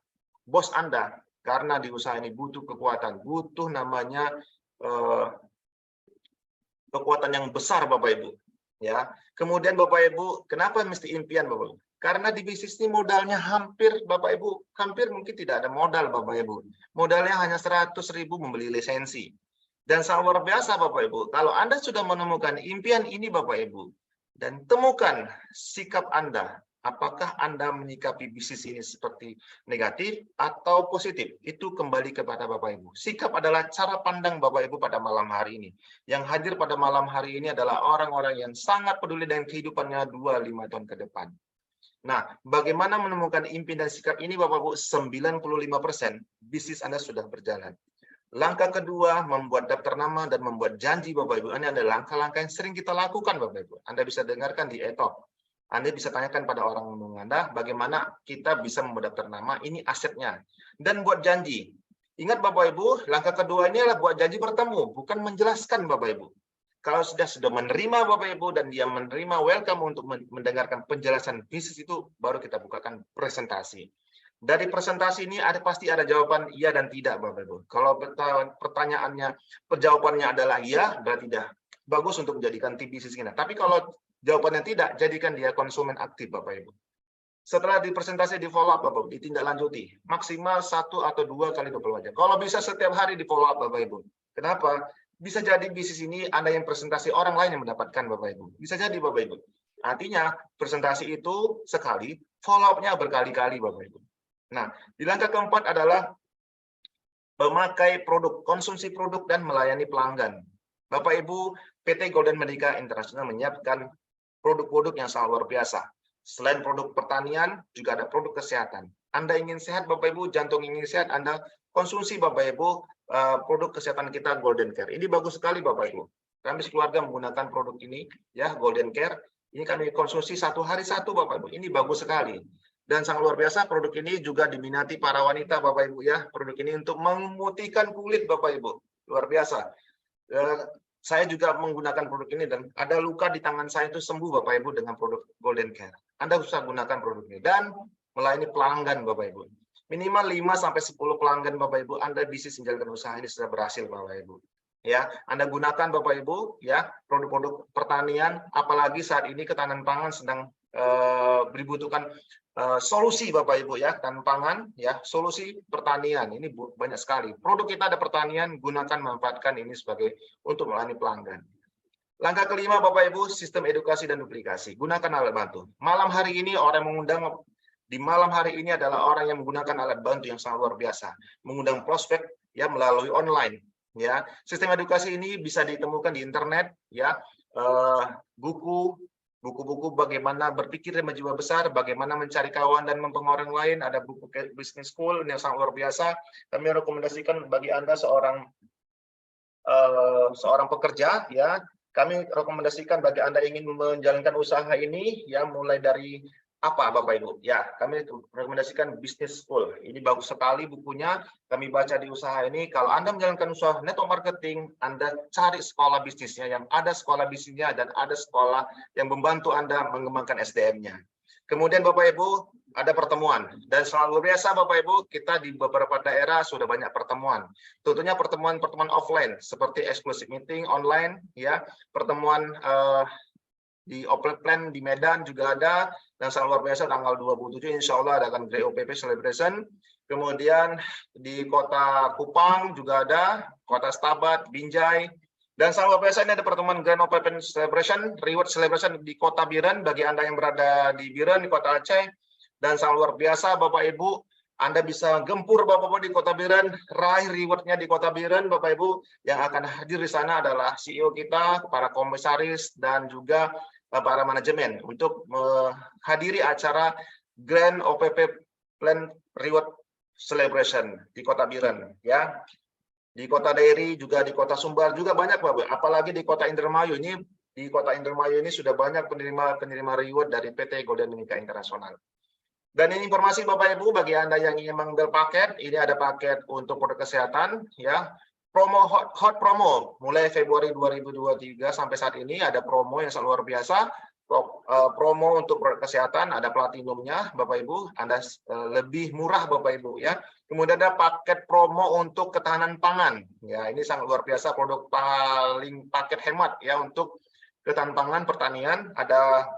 bos Anda? Karena di usaha ini butuh kekuatan, butuh namanya kekuatan yang besar, Bapak Ibu. Ya. Kemudian Bapak Ibu, kenapa mesti impian, Bapak Ibu? Karena di bisnis ini modalnya hampir, Bapak Ibu, hampir mungkin tidak ada modal, Bapak Ibu. Modalnya hanya 100.000 membeli lisensi. Dan sangat luar biasa, Bapak Ibu. Kalau Anda sudah menemukan impian ini, Bapak Ibu, dan temukan sikap Anda, apakah Anda menyikapi bisnis ini seperti negatif atau positif? Itu kembali kepada Bapak Ibu. Sikap adalah cara pandang Bapak Ibu pada malam hari ini. Yang hadir pada malam hari ini adalah orang-orang yang sangat peduli dengan kehidupannya 2-5 tahun ke depan. Nah, bagaimana menemukan impian dan sikap ini Bapak Ibu? 95% bisnis Anda sudah berjalan. Langkah kedua, membuat daftar nama dan membuat janji Bapak Ibu. Ini adalah langkah-langkah yang sering kita lakukan Bapak Ibu. Anda bisa dengarkan di e-talk. Anda bisa tanyakan pada orang yang Anda, bagaimana kita bisa membuat daftar nama, ini asetnya. Dan buat janji. Ingat Bapak Ibu, langkah kedua ini adalah buat janji bertemu, bukan menjelaskan Bapak Ibu. Kalau sudah menerima Bapak Ibu dan dia menerima, welcome untuk mendengarkan penjelasan bisnis itu, baru kita bukakan presentasi. Dari presentasi ini pasti ada jawaban iya dan tidak Bapak Ibu. Kalau pertanyaannya, jawabannya adalah iya, berarti tidak bagus untuk menjadikan tim bisnis kita. Tapi kalau jawabannya tidak, jadikan dia konsumen aktif Bapak Ibu. Setelah dipresentasi di follow up Bapak Ibu, ditindaklanjuti maksimal 1 atau 2 kali 24 jam. Kalau bisa setiap hari di follow up Bapak Ibu. Kenapa? Bisa jadi bisnis ini Anda yang presentasi, orang lain yang mendapatkan Bapak Ibu. Bisa jadi Bapak Ibu. Artinya presentasi itu sekali, follow up-nya berkali-kali Bapak Ibu. Nah, di langkah keempat adalah memakai produk, konsumsi produk dan melayani pelanggan. Bapak Ibu, PT Golden Medica International menyiapkan produk-produk yang sangat luar biasa. Selain produk pertanian, juga ada produk kesehatan. Anda ingin sehat Bapak Ibu, jantung ingin sehat, Anda konsumsi Bapak Ibu produk kesehatan kita Golden Care. Ini bagus sekali Bapak Ibu. Kami sekeluarga menggunakan produk ini, ya Golden Care. Ini kami konsumsi 1 hari 1 Bapak Ibu. Ini bagus sekali. Dan sangat luar biasa, produk ini juga diminati para wanita Bapak Ibu ya. Produk ini untuk memutihkan kulit Bapak Ibu. Luar biasa. Saya juga menggunakan produk ini dan ada luka di tangan saya itu sembuh Bapak Ibu dengan produk Golden Care. Anda bisa gunakan produk ini dan melayani pelanggan Bapak Ibu. Minimal 5-10 pelanggan Bapak Ibu, Anda bisa menjalankan usaha ini sudah berhasil Bapak Ibu. Ya, Anda gunakan Bapak Ibu ya produk-produk pertanian, apalagi saat ini ketahanan pangan sedang dibutuhkan solusi Bapak Ibu ya, ketahanan pangan ya, solusi pertanian ini banyak sekali. Produk kita ada pertanian, gunakan manfaatkan ini sebagai untuk melayani pelanggan. Langkah kelima Bapak Ibu, sistem edukasi dan duplikasi. Gunakan alat bantu. Malam hari ini orang yang mengundang di malam hari ini adalah orang yang menggunakan alat bantu yang sangat luar biasa, mengundang prospek ya melalui online. Ya, sistem edukasi ini bisa ditemukan di internet, ya, buku-buku bagaimana berpikir dengan jiwa besar, bagaimana mencari kawan dan mempengaruhi orang lain. Ada buku business school yang sangat luar biasa. Kami rekomendasikan bagi Anda seorang pekerja, ya. Kami rekomendasikan bagi Anda ingin menjalankan usaha ini, ya, mulai dari apa Bapak Ibu? Ya, kami rekomendasikan business school. Ini bagus sekali bukunya. Kami baca di usaha ini. Kalau Anda menjalankan usaha network marketing, Anda cari sekolah bisnisnya yang ada sekolah bisnisnya dan ada sekolah yang membantu Anda mengembangkan SDM-nya. Kemudian Bapak Ibu, ada pertemuan. Dan selalu biasa Bapak Ibu, kita di beberapa daerah sudah banyak pertemuan. Tentunya pertemuan-pertemuan offline seperti exclusive meeting online, ya, pertemuan di Opel Plan di Medan juga ada, dan sangat luar biasa tanggal 27 insya Allah akan Grand OPP Celebration. Kemudian di kota Kupang juga ada, kota Stabat, Binjai, dan sangat luar biasa ini ada pertemuan Grand OPP Celebration, Reward Celebration di kota Biren bagi Anda yang berada di Biren, di kota Aceh, dan sangat luar biasa Bapak Ibu, Anda bisa gempur Bapak Ibu di kota Biren, raih rewardnya di kota Biren Bapak Ibu. Yang akan hadir di sana adalah CEO kita, para komisaris, dan juga para manajemen untuk menghadiri acara Grand OPP Plan Reward Celebration di Kota Biren, ya. Di Kota Dairi juga di Kota Sumbar juga banyak Bapak, apalagi di Kota Indramayu ini. Di Kota Indramayu ini sudah banyak penerima reward dari PT Golden Medica International. Dan ini informasi Bapak Ibu bagi Anda yang ingin mengambil paket, ini ada paket untuk produk kesehatan, ya. Promo hot promo mulai Februari 2023 sampai saat ini ada promo yang sangat luar biasa. Promo untuk produk kesehatan ada platinumnya Bapak Ibu, Anda lebih murah Bapak Ibu ya. Kemudian ada paket promo untuk ketahanan pangan. Ya, ini sangat luar biasa, produk paling paket hemat ya untuk ketahanan pangan pertanian, ada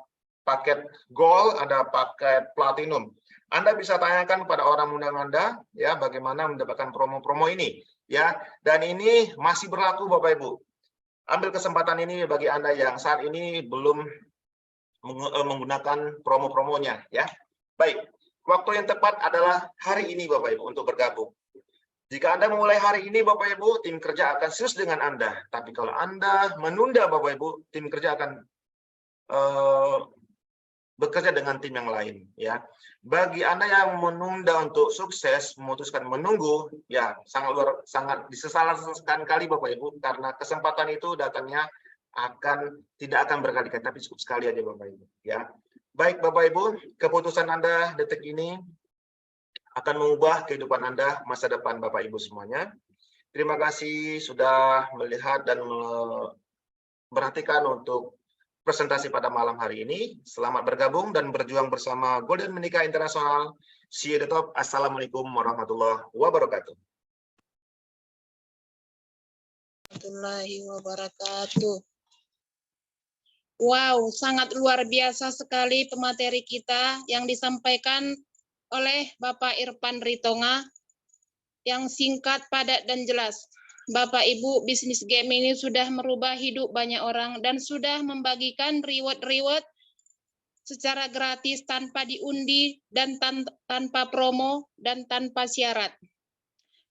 paket gold, ada paket platinum. Anda bisa tanyakan kepada orang undang Anda ya bagaimana mendapatkan promo-promo ini. Ya, dan ini masih berlaku Bapak Ibu. Ambil kesempatan ini bagi Anda yang saat ini belum menggunakan promo-promonya ya. Baik, waktu yang tepat adalah hari ini Bapak Ibu untuk bergabung. Jika Anda memulai hari ini Bapak Ibu, tim kerja akan serius dengan Anda. Tapi kalau Anda menunda Bapak Ibu, tim kerja akan bekerja dengan tim yang lain ya. Bagi Anda yang menunda untuk sukses, memutuskan menunggu, ya sangat disesalkan kali Bapak Ibu, karena kesempatan itu datangnya tidak akan berkali-kali, tapi cukup sekali aja Bapak Ibu ya. Baik Bapak Ibu, keputusan Anda detik ini akan mengubah kehidupan Anda, masa depan Bapak Ibu semuanya. Terima kasih sudah melihat dan memperhatikan untuk presentasi pada malam hari ini. Selamat bergabung dan berjuang bersama Golden Medica International. See you at the top. Assalamualaikum warahmatullahi wabarakatuh. Warahmatullahi wabarakatuh. Wow, sangat luar biasa sekali pemateri kita yang disampaikan oleh Bapak Irfan Ritonga yang singkat, padat, dan jelas. Bapak Ibu, bisnis game ini sudah merubah hidup banyak orang dan sudah membagikan reward-reward secara gratis tanpa diundi dan tanpa promo dan tanpa syarat.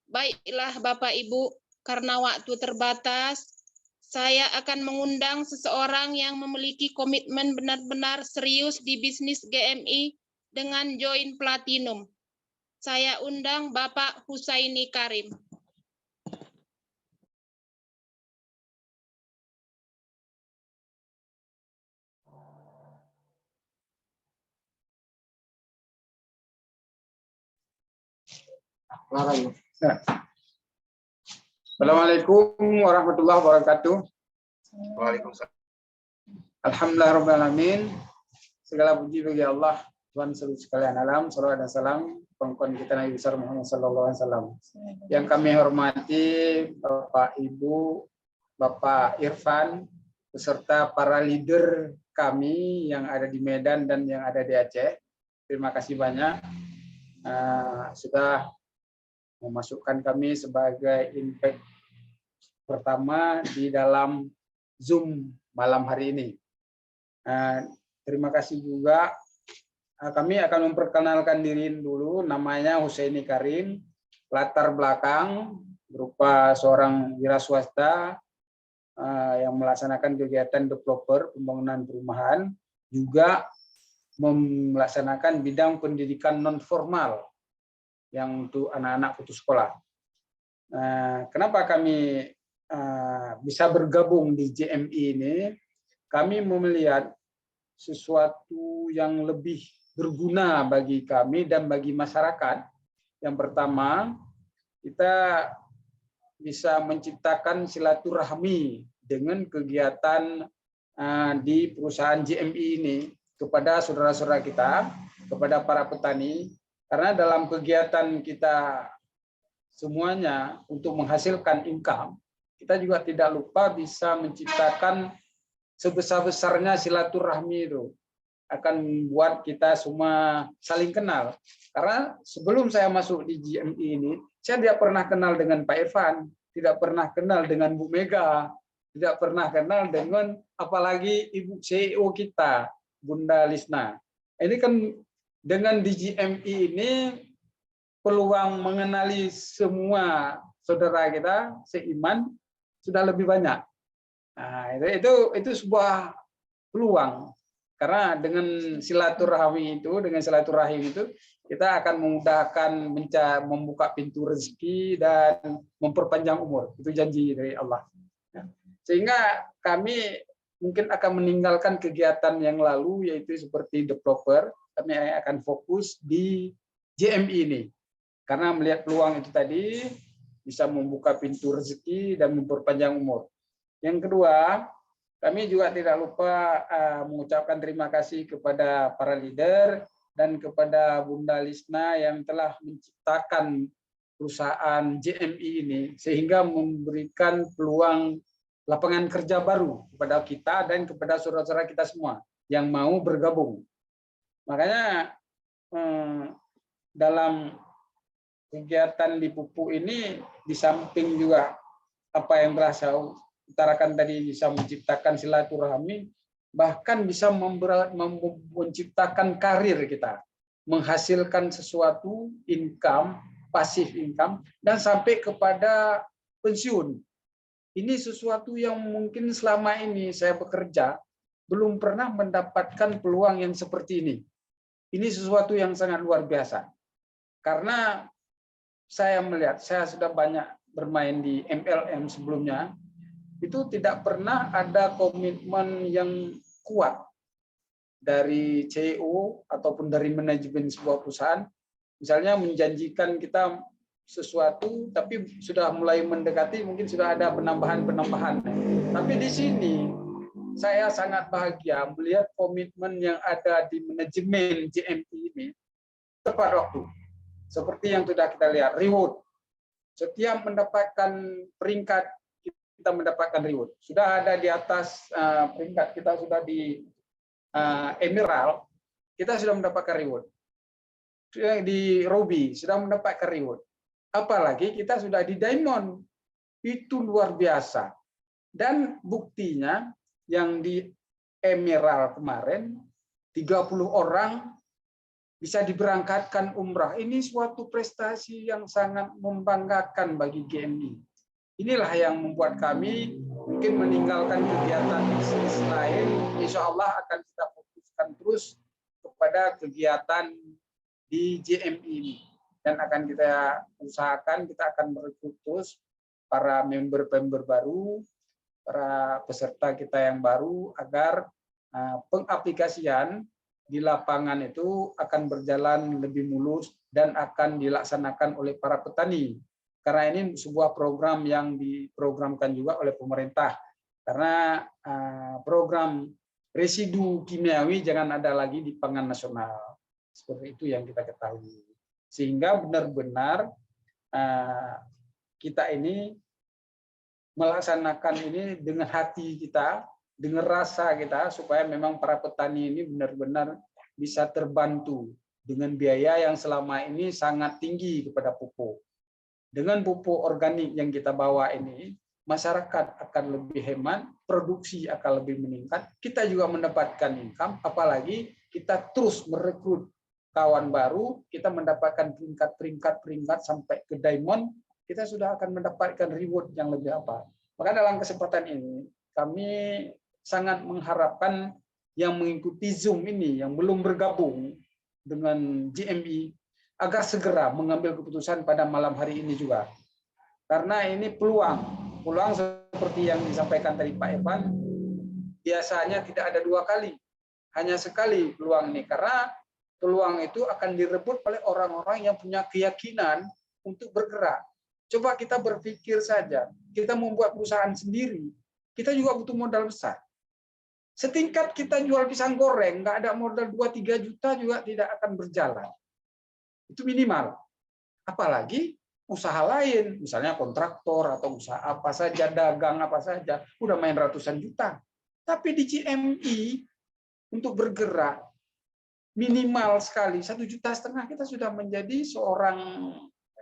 Baiklah Bapak Ibu, karena waktu terbatas, saya akan mengundang seseorang yang memiliki komitmen benar-benar serius di bisnis GMI dengan join platinum. Saya undang Bapak Husaini Karim. Assalamualaikum warahmatullahi wabarakatuh. Waalaikumsalam. Alhamdulillah rabbil alamin. Segala puji bagi Allah, Tuhan seluruh sekalian alam. Salawat dan salam pengkon kita Nabi besar Muhammad sallallahu alaihi wasallam. Yang kami hormati Bapak Ibu, Bapak Irfan beserta para leader kami yang ada di Medan dan yang ada di Aceh. Terima kasih banyak sudah memasukkan kami sebagai impact pertama di dalam Zoom malam hari ini. Terima kasih juga. Kami akan memperkenalkan diri dulu. Namanya Husaini Karim. Latar belakang berupa seorang wira swasta yang melaksanakan kegiatan developer pembangunan perumahan, juga melaksanakan bidang pendidikan non formal yang untuk anak-anak putus sekolah. Kenapa kami bisa bergabung di GMI ini? Kami melihat sesuatu yang lebih berguna bagi kami dan bagi masyarakat. Yang pertama, kita bisa menciptakan silaturahmi dengan kegiatan di perusahaan GMI ini kepada saudara-saudara kita, kepada para petani. Karena dalam kegiatan kita semuanya untuk menghasilkan income, kita juga tidak lupa bisa menciptakan sebesar-besarnya silaturahmi itu. Akan membuat kita semua saling kenal. Karena sebelum saya masuk di GMI ini, saya tidak pernah kenal dengan Pak Irfan, tidak pernah kenal dengan Bu Mega, tidak pernah kenal dengan apalagi Ibu CEO kita, Bunda Lisna. Ini kan dengan di GMI ini peluang mengenali semua saudara kita seiman sudah lebih banyak. Nah, itu sebuah peluang, karena dengan silaturahmi itu kita akan memudahkan membuka pintu rezeki dan memperpanjang umur. Itu janji dari Allah. Sehingga kami mungkin akan meninggalkan kegiatan yang lalu, yaitu seperti developer. Kami akan fokus di GMI ini, karena melihat peluang itu tadi bisa membuka pintu rezeki dan memperpanjang umur. Yang kedua, kami juga tidak lupa mengucapkan terima kasih kepada para leader dan kepada Bunda Lisna yang telah menciptakan perusahaan GMI ini, sehingga memberikan peluang lapangan kerja baru kepada kita dan kepada saudara-saudara kita semua yang mau bergabung. Makanya dalam kegiatan di Pupuk ini, di samping juga apa yang telah saya utarakan tadi, bisa menciptakan silaturahmi, bahkan bisa menciptakan karir kita, menghasilkan sesuatu income, pasif income, dan sampai kepada pensiun. Ini sesuatu yang mungkin selama ini saya bekerja belum pernah mendapatkan peluang yang seperti ini. Ini sesuatu yang sangat luar biasa. Karena saya melihat, saya sudah banyak bermain di MLM sebelumnya, itu tidak pernah ada komitmen yang kuat dari CEO ataupun dari manajemen sebuah perusahaan. Misalnya menjanjikan kita sesuatu, tapi sudah mulai mendekati, mungkin sudah ada penambahan-penambahan. Tapi di sini saya sangat bahagia melihat komitmen yang ada di manajemen GMI ini tepat waktu. Seperti yang sudah kita lihat, reward. Setiap mendapatkan peringkat kita mendapatkan reward. Sudah ada di atas peringkat, kita sudah di emerald, kita sudah mendapatkan reward. Di ruby sudah mendapatkan reward. Apalagi kita sudah di diamond, itu luar biasa. Dan buktinya yang di emerald kemarin 30 orang bisa diberangkatkan umrah. Ini suatu prestasi yang sangat membanggakan bagi GMI. Inilah yang membuat kami mungkin meninggalkan kegiatan bisnis lain. Insya Allah akan kita fokuskan terus kepada kegiatan di GMI ini. Dan akan kita usahakan, kita akan merekrut terus para member-member baru, para peserta kita yang baru, agar pengaplikasian di lapangan itu akan berjalan lebih mulus dan akan dilaksanakan oleh para petani. Karena ini sebuah program yang diprogramkan juga oleh pemerintah. Karena program residu kimiawi jangan ada lagi di pangan nasional. Seperti itu yang kita ketahui. Sehingga benar-benar kita ini melaksanakan ini dengan hati kita, dengan rasa kita, supaya memang para petani ini benar-benar bisa terbantu dengan biaya yang selama ini sangat tinggi kepada pupuk. Dengan pupuk organik yang kita bawa ini, masyarakat akan lebih hemat, produksi akan lebih meningkat, kita juga mendapatkan income, apalagi kita terus merekrut kawan baru, kita mendapatkan peringkat sampai ke diamond, kita sudah akan mendapatkan reward yang lebih apa. Maka dalam kesempatan ini, kami sangat mengharapkan yang mengikuti Zoom ini, yang belum bergabung dengan GMI, agar segera mengambil keputusan pada malam hari ini juga. Karena ini peluang seperti yang disampaikan tadi Pak Evan, biasanya tidak ada 2 kali, hanya sekali peluang ini. Karena peluang itu akan direbut oleh orang-orang yang punya keyakinan untuk bergerak. Coba kita berpikir saja, kita membuat perusahaan sendiri, kita juga butuh modal besar. Setingkat kita jual pisang goreng, nggak ada modal 2-3 juta juga tidak akan berjalan. Itu minimal. Apalagi usaha lain, misalnya kontraktor atau usaha apa saja, dagang apa saja, udah main ratusan juta. Tapi di GMI untuk bergerak minimal sekali 1,5 juta kita sudah menjadi seorang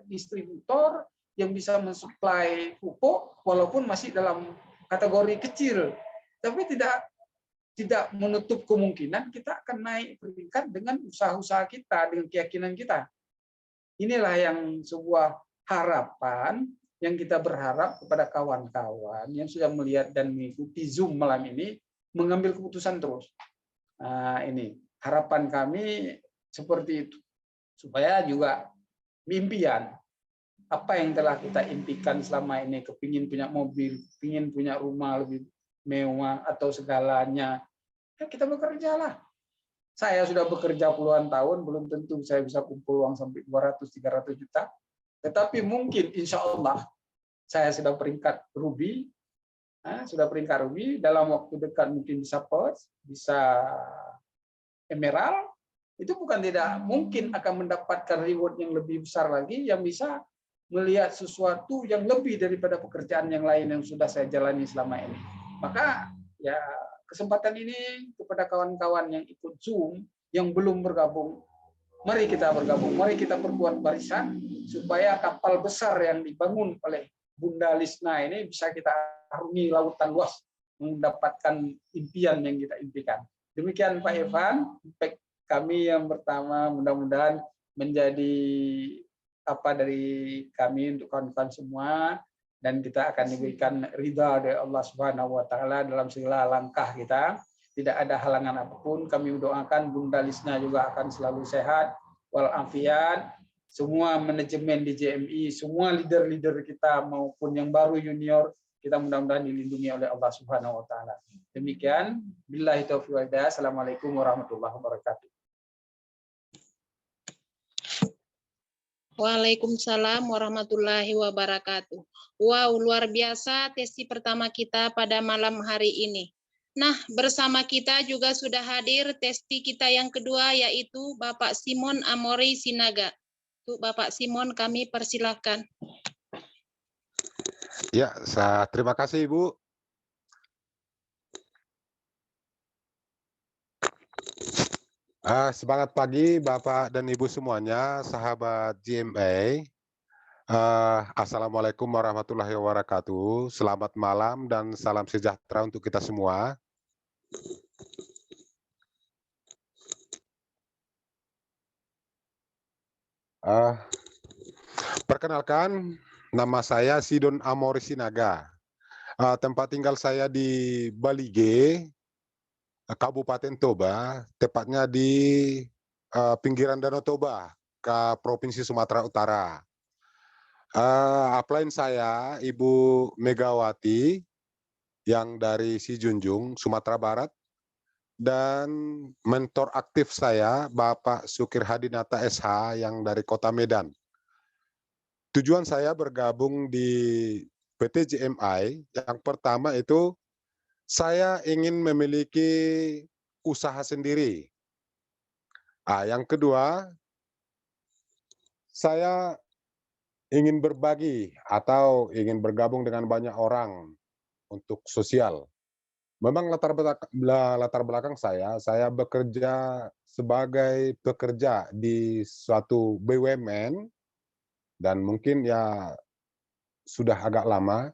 distributor yang bisa mensuplai pupuk walaupun masih dalam kategori kecil. Tapi tidak menutup kemungkinan kita akan naik peringkat dengan usaha-usaha kita, dengan keyakinan kita. Inilah yang sebuah harapan yang kita berharap kepada kawan-kawan yang sudah melihat dan mengikuti Zoom malam ini, mengambil keputusan terus. Nah, ini harapan kami seperti itu. Supaya juga impian, apa yang telah kita impikan selama ini, kepingin punya mobil, kepingin punya rumah lebih mewah atau segalanya, ya kita bekerjalah. Saya sudah bekerja puluhan tahun, belum tentu saya bisa kumpul uang sampai 200-300 juta. Tetapi mungkin insya Allah saya sudah peringkat ruby, dalam waktu dekat mungkin bisa pearls, bisa emerald. Itu bukan tidak mungkin akan mendapatkan reward yang lebih besar lagi, yang bisa melihat sesuatu yang lebih daripada pekerjaan yang lain yang sudah saya jalani selama ini. Maka ya kesempatan ini kepada kawan-kawan yang ikut Zoom, yang belum bergabung, mari kita bergabung, mari kita perkuat barisan, supaya kapal besar yang dibangun oleh Bunda Lisna ini bisa kita arungi lautan luas, mendapatkan impian yang kita impikan. Demikian Pak Evan, impact kami yang pertama, mudah-mudahan menjadi apa dari kami untuk kawan-kawan semua, dan kita akan diberikan ridha dari Allah Subhanahu wa taala dalam segala langkah kita. Tidak ada halangan apapun. Kami doakan Bunda Lisna juga akan selalu sehat walafiat. Semua manajemen di JMI, semua leader-leader kita maupun yang baru junior, kita mudah-mudahan dilindungi oleh Allah Subhanahu wa taala. Demikian, billahi taufiq wal hidayah. Assalamualaikum warahmatullahi wabarakatuh. Waalaikumsalam warahmatullahi wabarakatuh. Wow, luar biasa sesi pertama kita pada malam hari ini. Nah, bersama kita juga sudah hadir testi kita yang kedua, yaitu Bapak Simon Amori Sinaga. Untuk Bapak Simon kami persilahkan. Ya, terima kasih Ibu. Semangat pagi Bapak dan Ibu semuanya, sahabat GMA. Assalamualaikum warahmatullahi wabarakatuh. Selamat malam dan salam sejahtera untuk kita semua. Perkenalkan, nama saya Sidon Amori Sinaga. Tempat tinggal saya di Balige, Kabupaten Toba, tepatnya di pinggiran Danau Toba, ke Provinsi Sumatera Utara. Upline saya Ibu Megawati yang dari Sijunjung, Sumatera Barat, dan mentor aktif saya Bapak Sukir Hadinata SH yang dari Kota Medan. Tujuan saya bergabung di PT JMI, yang pertama itu saya ingin memiliki usaha sendiri. Yang kedua, saya ingin berbagi atau ingin bergabung dengan banyak orang untuk sosial. Memang latar belakang saya bekerja sebagai pekerja di suatu BUMN dan mungkin ya sudah agak lama.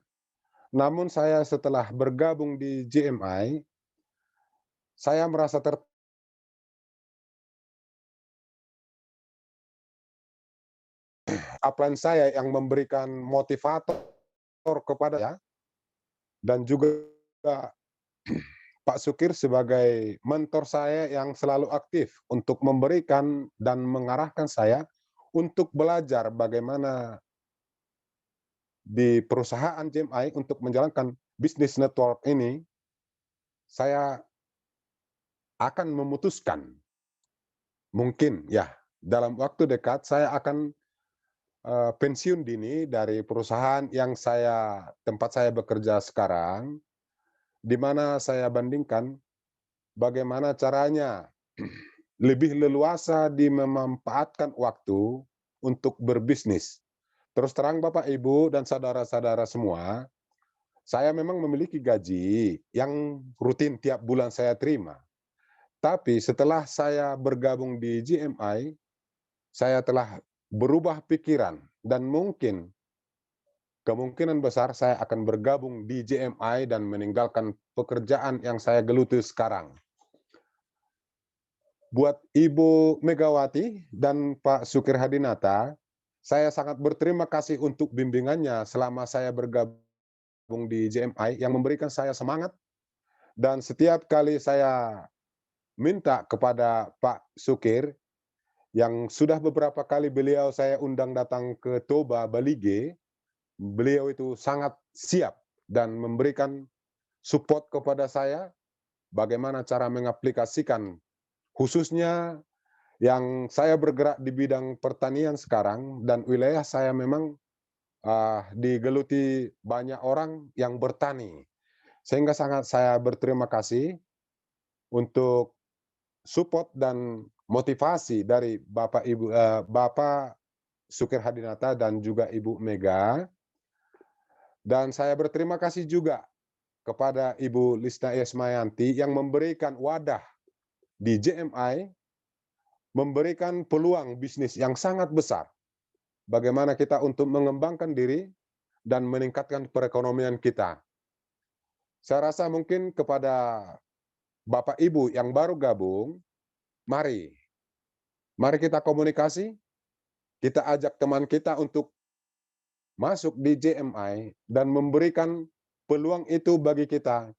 Namun saya setelah bergabung di JMI, saya merasa upline saya yang memberikan motivator kepada saya, dan juga Pak Sukir sebagai mentor saya yang selalu aktif untuk memberikan dan mengarahkan saya untuk belajar bagaimana di perusahaan JMI untuk menjalankan bisnis network ini. Saya akan memutuskan mungkin ya dalam waktu dekat saya akan pensiun dini dari perusahaan yang tempat saya bekerja sekarang, di mana saya bandingkan bagaimana caranya lebih leluasa memanfaatkan waktu untuk berbisnis. Terus terang Bapak, Ibu, dan saudara-saudara semua, saya memang memiliki gaji yang rutin tiap bulan saya terima. Tapi setelah saya bergabung di GMI, saya telah berubah pikiran dan kemungkinan besar saya akan bergabung di JMI dan meninggalkan pekerjaan yang saya geluti sekarang. Buat Ibu Megawati dan Pak Sukir Hadinata, saya sangat berterima kasih untuk bimbingannya selama saya bergabung di JMI yang memberikan saya semangat, dan setiap kali saya minta kepada Pak Sukir, yang sudah beberapa kali beliau saya undang datang ke Toba, Balige, beliau itu sangat siap dan memberikan support kepada saya bagaimana cara mengaplikasikan, khususnya yang saya bergerak di bidang pertanian sekarang, dan wilayah saya memang digeluti banyak orang yang bertani. Sehingga sangat saya berterima kasih untuk support dan motivasi dari Bapak Sukir Hadinata dan juga Ibu Mega. Dan saya berterima kasih juga kepada Ibu Lisna Yasmayanti yang memberikan wadah di JMI, memberikan peluang bisnis yang sangat besar. Bagaimana kita untuk mengembangkan diri dan meningkatkan perekonomian kita. Saya rasa mungkin kepada Bapak Ibu yang baru gabung, mari kita komunikasi, kita ajak teman kita untuk masuk di JMI dan memberikan peluang itu bagi kita.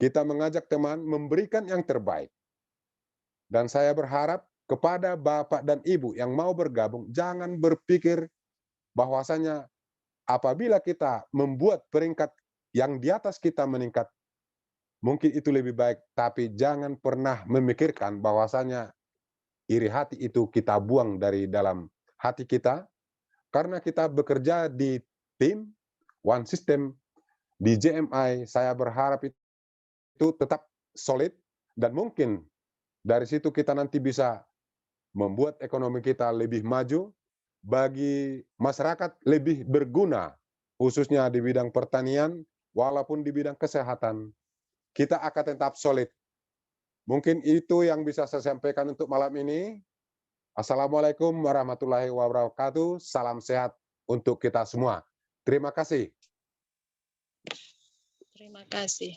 Kita mengajak teman memberikan yang terbaik. Dan saya berharap kepada Bapak dan Ibu yang mau bergabung, jangan berpikir bahwasanya apabila kita membuat peringkat yang di atas kita meningkat, mungkin itu lebih baik, tapi jangan pernah memikirkan bahwasanya iri hati itu kita buang dari dalam hati kita, karena kita bekerja di tim, one system, di JMI. Saya berharap itu tetap solid, dan mungkin dari situ kita nanti bisa membuat ekonomi kita lebih maju, bagi masyarakat lebih berguna khususnya di bidang pertanian, walaupun di bidang kesehatan, kita akan tetap solid. Mungkin itu yang bisa saya sampaikan untuk malam ini. Assalamualaikum warahmatullahi wabarakatuh. Salam sehat untuk kita semua. Terima kasih. Terima kasih.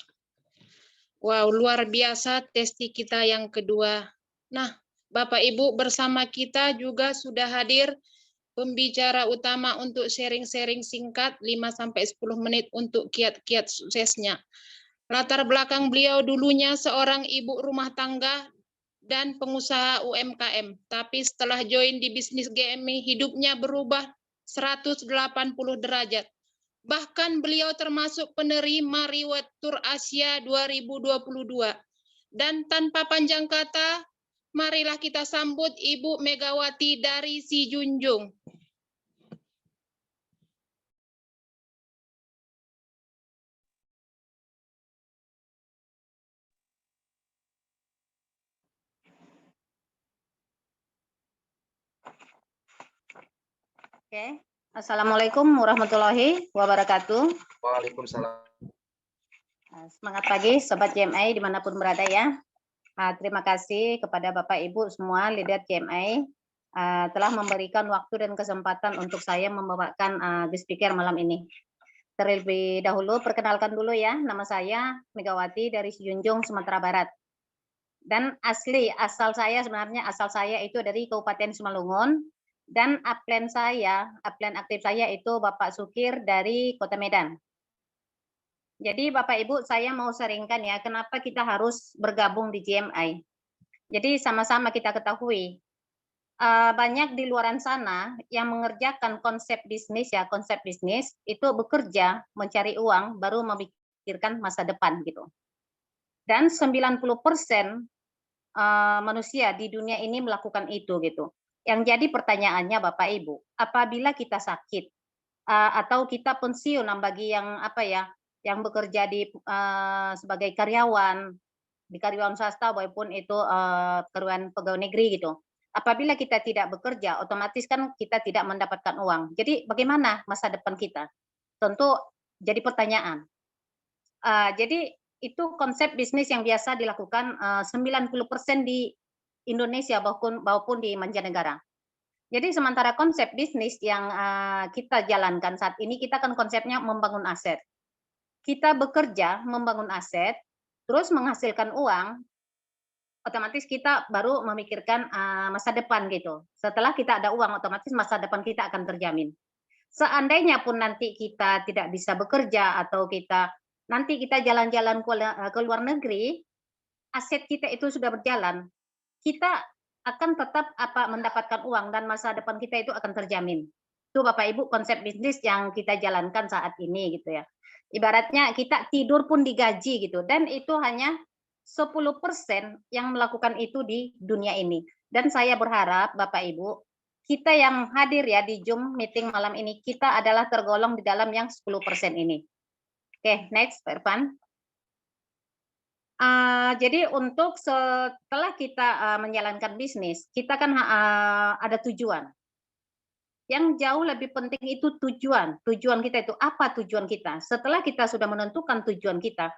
Wow, luar biasa testi kita yang kedua. Nah, Bapak Ibu bersama kita juga sudah hadir pembicara utama untuk sharing-sharing singkat 5-10 menit untuk kiat-kiat suksesnya. Latar belakang beliau dulunya seorang ibu rumah tangga dan pengusaha UMKM. Tapi setelah join di bisnis GMI, hidupnya berubah 180 derajat. Bahkan beliau termasuk penerima reward Tour Asia 2022. Dan tanpa panjang kata, marilah kita sambut Ibu Megawati dari Sijunjung. Oke, Assalamualaikum warahmatullahi wabarakatuh. Waalaikumsalam. Semangat pagi, Sobat GMI dimanapun berada ya. Terima kasih kepada Bapak Ibu semua leader GMI telah memberikan waktu dan kesempatan untuk saya membawakan guest speaker malam ini. Terlebih dahulu perkenalkan dulu ya, nama saya Megawati dari Sijunjung, Sumatera Barat. Dan asal saya itu dari Kabupaten Simalungun. Dan upline aktif saya itu Bapak Sukir dari Kota Medan. Jadi Bapak Ibu, saya mau sharingkan ya, kenapa kita harus bergabung di GMI. Jadi sama-sama kita ketahui, banyak di luaran sana yang mengerjakan konsep bisnis itu bekerja, mencari uang, baru memikirkan masa depan gitu. Dan 90% manusia di dunia ini melakukan itu gitu. Yang jadi pertanyaannya Bapak Ibu, apabila kita sakit atau kita pensiun bagi yang bekerja di sebagai karyawan di karyawan swasta maupun itu karyawan pegawai negeri gitu. Apabila kita tidak bekerja, otomatis kan kita tidak mendapatkan uang. Jadi bagaimana masa depan kita? Tentu jadi pertanyaan. Jadi itu konsep bisnis yang biasa dilakukan 90% di Indonesia maupun di mancanegara. Jadi sementara konsep bisnis yang kita jalankan saat ini, kita kan konsepnya membangun aset. Kita bekerja membangun aset, terus menghasilkan uang, otomatis kita baru memikirkan masa depan gitu. Setelah kita ada uang, otomatis masa depan kita akan terjamin. Seandainya pun nanti kita tidak bisa bekerja atau nanti kita jalan-jalan ke luar negeri, aset kita itu sudah berjalan, kita akan tetap mendapatkan uang dan masa depan kita itu akan terjamin. Itu Bapak Ibu konsep bisnis yang kita jalankan saat ini gitu ya. Ibaratnya kita tidur pun digaji gitu, dan itu hanya 10% yang melakukan itu di dunia ini. Dan saya berharap Bapak Ibu, kita yang hadir ya di Zoom meeting malam ini, kita adalah tergolong di dalam yang 10% ini. Oke, next Pak Irfan. Jadi untuk setelah kita menjalankan bisnis, kita kan ada tujuan. Yang jauh lebih penting itu tujuan. Tujuan kita itu apa tujuan kita? Setelah kita sudah menentukan tujuan kita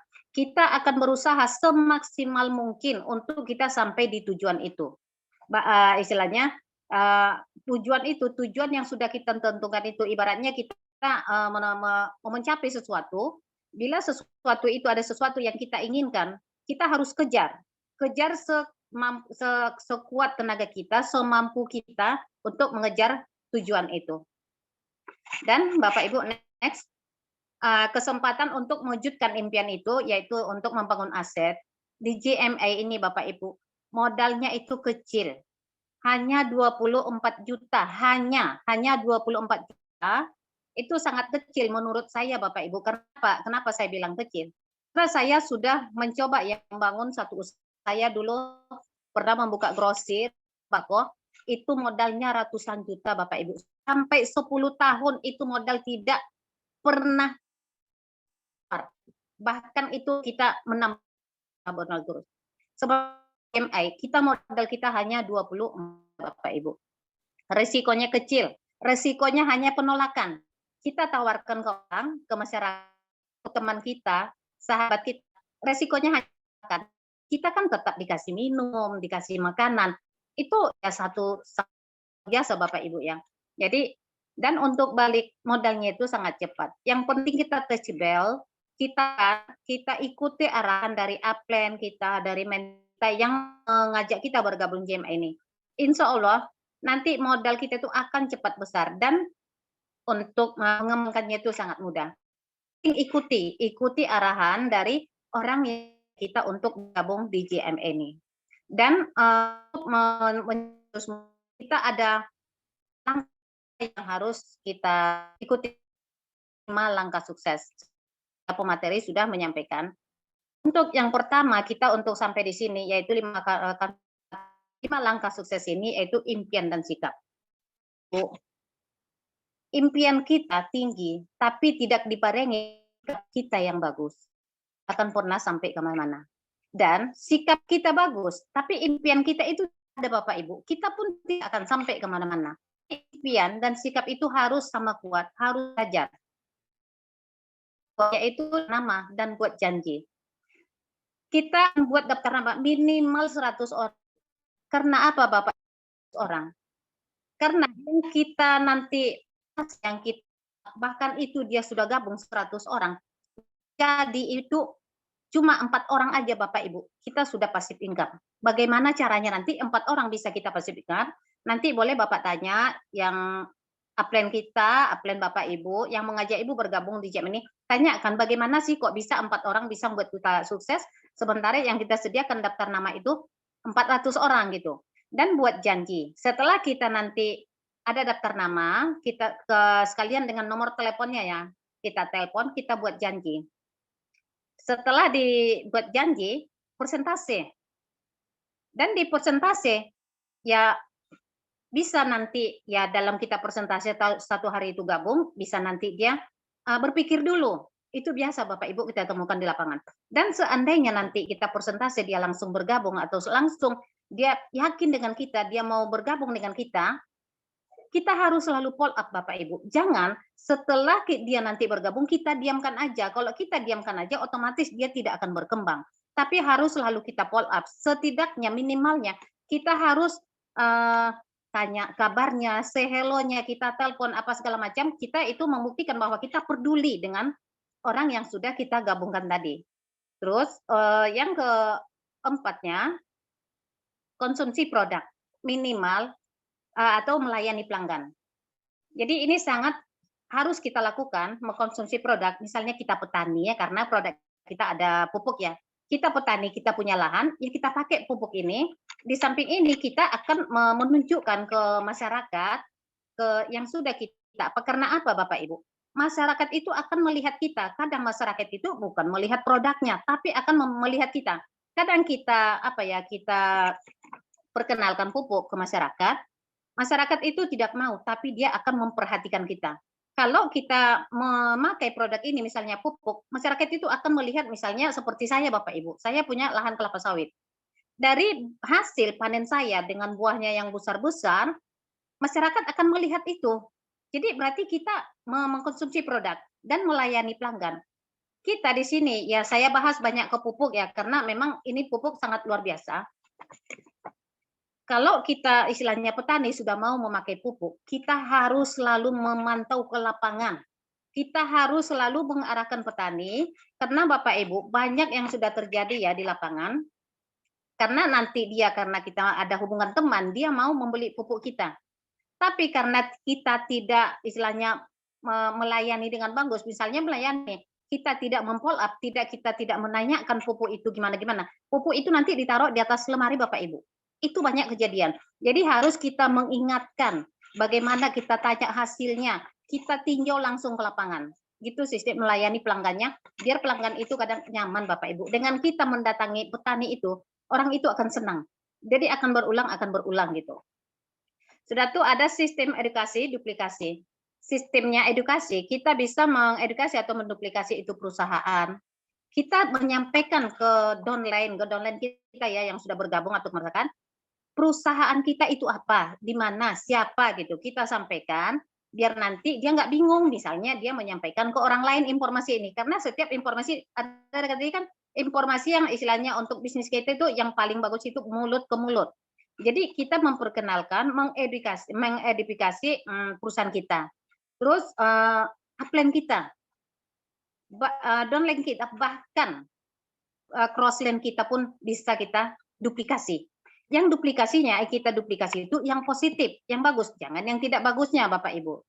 akan berusaha semaksimal mungkin untuk kita sampai di tujuan itu. Istilahnya tujuan yang sudah kita tentukan itu ibaratnya kita mencapai sesuatu. Bila sesuatu itu ada sesuatu yang kita inginkan, kita harus kejar sekuat tenaga kita, semampu kita untuk mengejar tujuan itu. Dan Bapak Ibu, next, kesempatan untuk mewujudkan impian itu yaitu untuk membangun aset di GMI ini Bapak Ibu, modalnya itu kecil, hanya 24 juta, hanya 24 juta. Itu sangat kecil menurut saya Bapak Ibu. Kenapa saya bilang kecil? Karena saya sudah mencoba membangun satu usaha. Saya dulu pernah membuka grosir bako, itu modalnya ratusan juta Bapak Ibu. Sampai 10 tahun itu modal tidak pernah. Bahkan itu kita menambah modal terus. Sebab MI, modal kita hanya 20 Bapak Ibu. Resikonya kecil. Resikonya hanya penolakan. kita tawarkan ke orang, ke masyarakat, ke teman kita, sahabat kita, resikonya hanya kan kita kan tetap dikasih minum, dikasih makanan. Itu ya satu biasa Bapak Ibu ya. Jadi dan untuk balik modalnya itu sangat cepat. Yang penting kita touchable, kita ikuti arahan dari upline kita, dari mentor yang mengajak kita bergabung JMA ini. Insya Allah nanti modal kita itu akan cepat besar dan untuk mengembangkannya itu sangat mudah. Ikuti arahan dari orang yang kita untuk bergabung di JMA ini. Dan kita ada langkah yang harus kita ikuti, 5 langkah sukses. Pemateri sudah menyampaikan. Untuk yang pertama kita untuk sampai di sini yaitu 5 langkah sukses ini yaitu impian dan sikap. Impian kita tinggi tapi tidak dibarengi kita yang bagus, akan pernah sampai kemana-mana. Dan sikap kita bagus tapi impian kita itu ada Bapak Ibu, kita pun tidak akan sampai kemana-mana. Impian dan sikap itu harus sama kuat, harus ajar. Yaitu nama dan buat janji. Kita buat daftar nama minimal 100 orang. Karena apa Bapak orang? Karena kita nanti yang kita bahkan itu dia sudah gabung 100 orang. Jadi itu cuma 4 orang aja Bapak Ibu. Kita sudah passive income. Bagaimana caranya nanti 4 orang bisa kita passive income? Nanti boleh Bapak tanya yang upline kita, upline Bapak Ibu yang mengajak Ibu bergabung di JMA ini, tanyakan bagaimana sih kok bisa 4 orang bisa membuat kita sukses, sementara yang kita sediakan daftar nama itu 400 orang gitu. Dan buat janji, setelah kita nanti ada daftar nama, kita sekalian dengan nomor teleponnya ya, kita telepon, kita buat janji. Setelah dibuat janji, persentase. Dan di persentase, ya bisa nanti ya dalam kita persentase 1 hari itu gabung, bisa nanti dia berpikir dulu. Itu biasa Bapak Ibu kita temukan di lapangan. Dan seandainya nanti kita persentase dia langsung bergabung atau langsung dia yakin dengan kita, dia mau bergabung dengan kita harus selalu follow up Bapak Ibu. Jangan setelah dia nanti bergabung kita diamkan aja. Kalau kita diamkan aja otomatis dia tidak akan berkembang. Tapi harus selalu kita follow up. Setidaknya minimalnya kita harus tanya kabarnya, say hello-nya, kita telepon apa segala macam, kita itu membuktikan bahwa kita peduli dengan orang yang sudah kita gabungkan tadi. Terus yang keempatnya, konsumsi produk minimal atau melayani pelanggan. Jadi ini sangat harus kita lakukan, mengkonsumsi produk. Misalnya kita petani ya, karena produk kita ada pupuk ya. Kita petani, kita punya lahan, ya kita pakai pupuk ini. Di samping ini kita akan menunjukkan ke masyarakat yang sudah kita. Karena apa Bapak Ibu? Masyarakat itu akan melihat kita. Kadang masyarakat itu bukan melihat produknya, tapi akan melihat kita. Kadang kita kita perkenalkan pupuk ke masyarakat. Masyarakat itu tidak mau, tapi dia akan memperhatikan kita. Kalau kita memakai produk ini, misalnya pupuk, masyarakat itu akan melihat misalnya seperti saya Bapak Ibu, saya punya lahan kelapa sawit. Dari hasil panen saya dengan buahnya yang besar-besar, masyarakat akan melihat itu. Jadi berarti kita mengkonsumsi produk dan melayani pelanggan. Kita di sini, ya saya bahas banyak ke pupuk ya, karena memang ini pupuk sangat luar biasa. Kalau kita istilahnya petani sudah mau memakai pupuk, kita harus selalu memantau ke lapangan. Kita harus selalu mengarahkan petani, karena Bapak Ibu banyak yang sudah terjadi ya di lapangan. Karena nanti karena kita ada hubungan teman, dia mau membeli pupuk kita. Tapi karena kita tidak istilahnya melayani dengan bagus, misalnya melayani, kita tidak memfollow up, kita tidak menanyakan pupuk itu gimana-gimana. Pupuk itu nanti ditaruh di atas lemari Bapak Ibu. Itu banyak kejadian. Jadi harus kita mengingatkan bagaimana kita tanya hasilnya, kita tinjau langsung ke lapangan. Gitu sistem melayani pelanggannya, biar pelanggan itu kadang nyaman Bapak Ibu. Dengan kita mendatangi petani itu, orang itu akan senang. Jadi akan berulang gitu. Sudah tuh ada sistem edukasi, duplikasi. Sistemnya edukasi, kita bisa mengedukasi atau menduplikasi itu perusahaan. Kita menyampaikan ke downline kita ya yang sudah bergabung atau merasakan perusahaan kita itu apa, di mana, siapa gitu. Kita sampaikan biar nanti dia nggak bingung, misalnya dia menyampaikan ke orang lain informasi ini, karena setiap informasi ada tadi kan informasi yang istilahnya untuk bisnis kita itu yang paling bagus itu mulut ke mulut. Jadi kita memperkenalkan, mengedifikasi perusahaan kita, terus upline kita, downline kita, bahkan crossline kita pun bisa kita duplikasi. Yang duplikasinya kita duplikasi itu yang positif, yang bagus, jangan yang tidak bagusnya Bapak Ibu.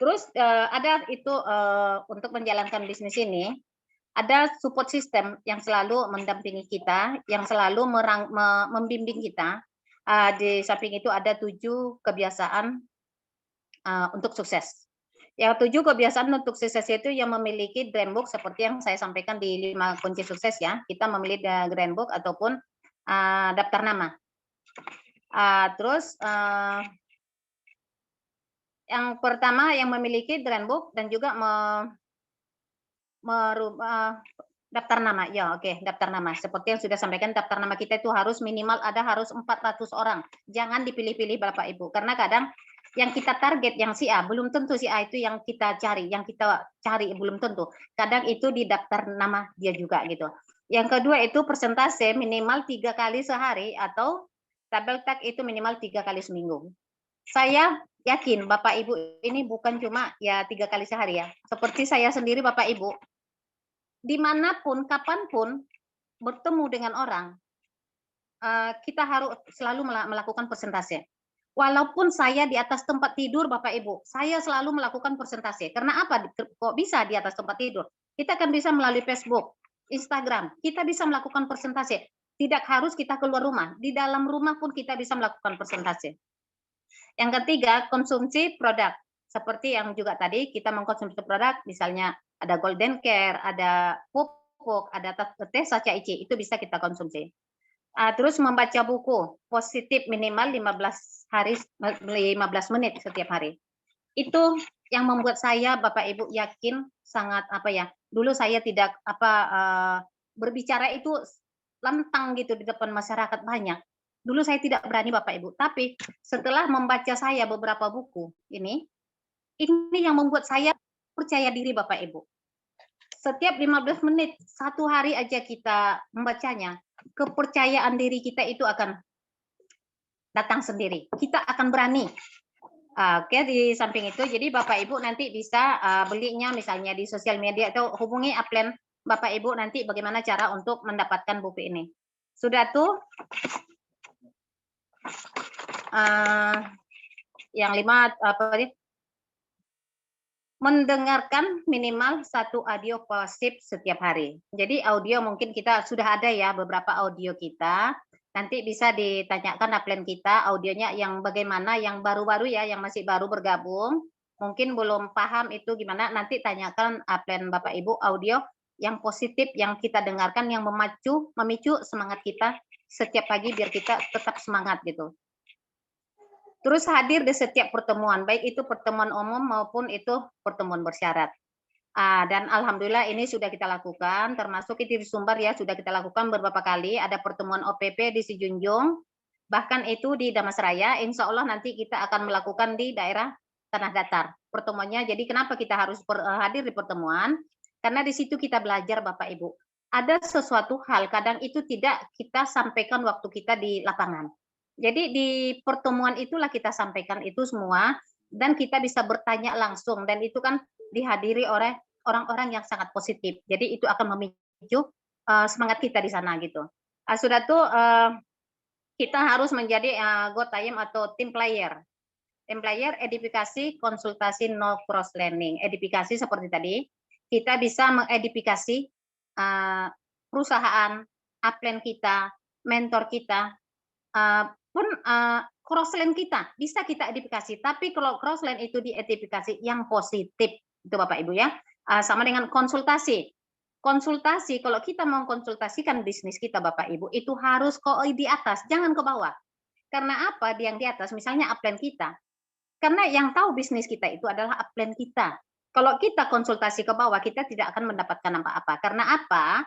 Terus ada itu untuk menjalankan bisnis ini ada support system yang selalu mendampingi kita, yang selalu membimbing kita. Di samping itu ada 7 kebiasaan untuk sukses. Yang 7 kebiasaan untuk sukses itu yang memiliki Grand Book seperti yang saya sampaikan di 5 kunci sukses ya. Kita memilih Grand Book ataupun daftar nama. Terus yang pertama yang memiliki Grand Book dan juga merubah daftar nama. Ya, oke, daftar nama. Seperti yang sudah sampaikan, daftar nama kita itu harus minimal harus 400 orang. Jangan dipilih-pilih Bapak Ibu, karena kadang yang kita target yang si A belum tentu si A itu yang kita cari belum tentu. Kadang itu di daftar nama dia juga gitu. Yang kedua itu persentase minimal 3 kali sehari atau tabel tag itu minimal 3 kali seminggu. Saya yakin Bapak Ibu ini bukan cuma ya 3 kali sehari ya. Seperti saya sendiri Bapak Ibu, dimanapun, kapanpun bertemu dengan orang, kita harus selalu melakukan persentase. Walaupun saya di atas tempat tidur Bapak Ibu, saya selalu melakukan persentase. Karena apa? Kok bisa di atas tempat tidur? Kita akan bisa melalui Facebook, Instagram, kita bisa melakukan persentase. Tidak harus kita keluar rumah, di dalam rumah pun kita bisa melakukan persentase. Yang ketiga, konsumsi produk. Seperti yang juga tadi kita mengkonsumsi produk, misalnya ada Golden Care, ada pupuk, ada teh sacha ichi, itu bisa kita konsumsi. Terus membaca buku positif minimal 15 menit setiap hari. Itu yang membuat saya Bapak Ibu yakin sangat dulu saya tidak berbicara itu lantang gitu di depan masyarakat banyak. Dulu saya tidak berani Bapak Ibu, tapi setelah membaca saya beberapa buku ini yang membuat saya percaya diri Bapak Ibu. Setiap 15 menit, 1 hari aja kita membacanya, kepercayaan diri kita itu akan datang sendiri. Kita akan berani. Oke, di samping itu, jadi Bapak Ibu nanti bisa belinya misalnya di sosial media atau hubungi upline Bapak Ibu nanti bagaimana cara untuk mendapatkan buku ini. Sudah tuh. Yang 5 mendengarkan minimal 1 audio pasif setiap hari. Jadi audio mungkin kita sudah ada ya beberapa audio kita. Nanti bisa ditanyakan upline kita audionya yang bagaimana, yang baru-baru ya, yang masih baru bergabung. Mungkin belum paham itu gimana, nanti tanyakan upline Bapak Ibu audio yang positif yang kita dengarkan, yang memicu semangat kita setiap pagi biar kita tetap semangat gitu. Terus hadir di setiap pertemuan, baik itu pertemuan umum maupun itu pertemuan bersyarat. Dan alhamdulillah ini sudah kita lakukan, termasuk itu di Sumbar ya, sudah kita lakukan beberapa kali, ada pertemuan OPP di Sijunjung, bahkan itu di Damasraya, insya Allah nanti kita akan melakukan di daerah Tanah Datar. Pertemuannya, jadi kenapa kita harus hadir di pertemuan? Karena di situ kita belajar Bapak Ibu. Ada sesuatu hal, kadang itu tidak kita sampaikan waktu kita di lapangan. Jadi di pertemuan itulah kita sampaikan itu semua dan kita bisa bertanya langsung dan itu kan dihadiri oleh orang-orang yang sangat positif. Jadi itu akan memicu semangat kita di sana gitu. Sudah tuh kita harus menjadi go time atau team player. Team player, edifikasi, konsultasi, no cross learning. Edifikasi seperti tadi, kita bisa mengedifikasi perusahaan, upline kita, mentor kita, pun crossline kita bisa kita edifikasi, tapi kalau crossline itu diedifikasi yang positif itu Bapak Ibu ya. Sama dengan konsultasi. Konsultasi kalau kita mau konsultasikan bisnis kita Bapak Ibu itu harus di atas, jangan ke bawah. Karena apa? Yang di atas misalnya upline kita. Karena yang tahu bisnis kita itu adalah upline kita. Kalau kita konsultasi ke bawah kita tidak akan mendapatkan apa-apa. Karena apa?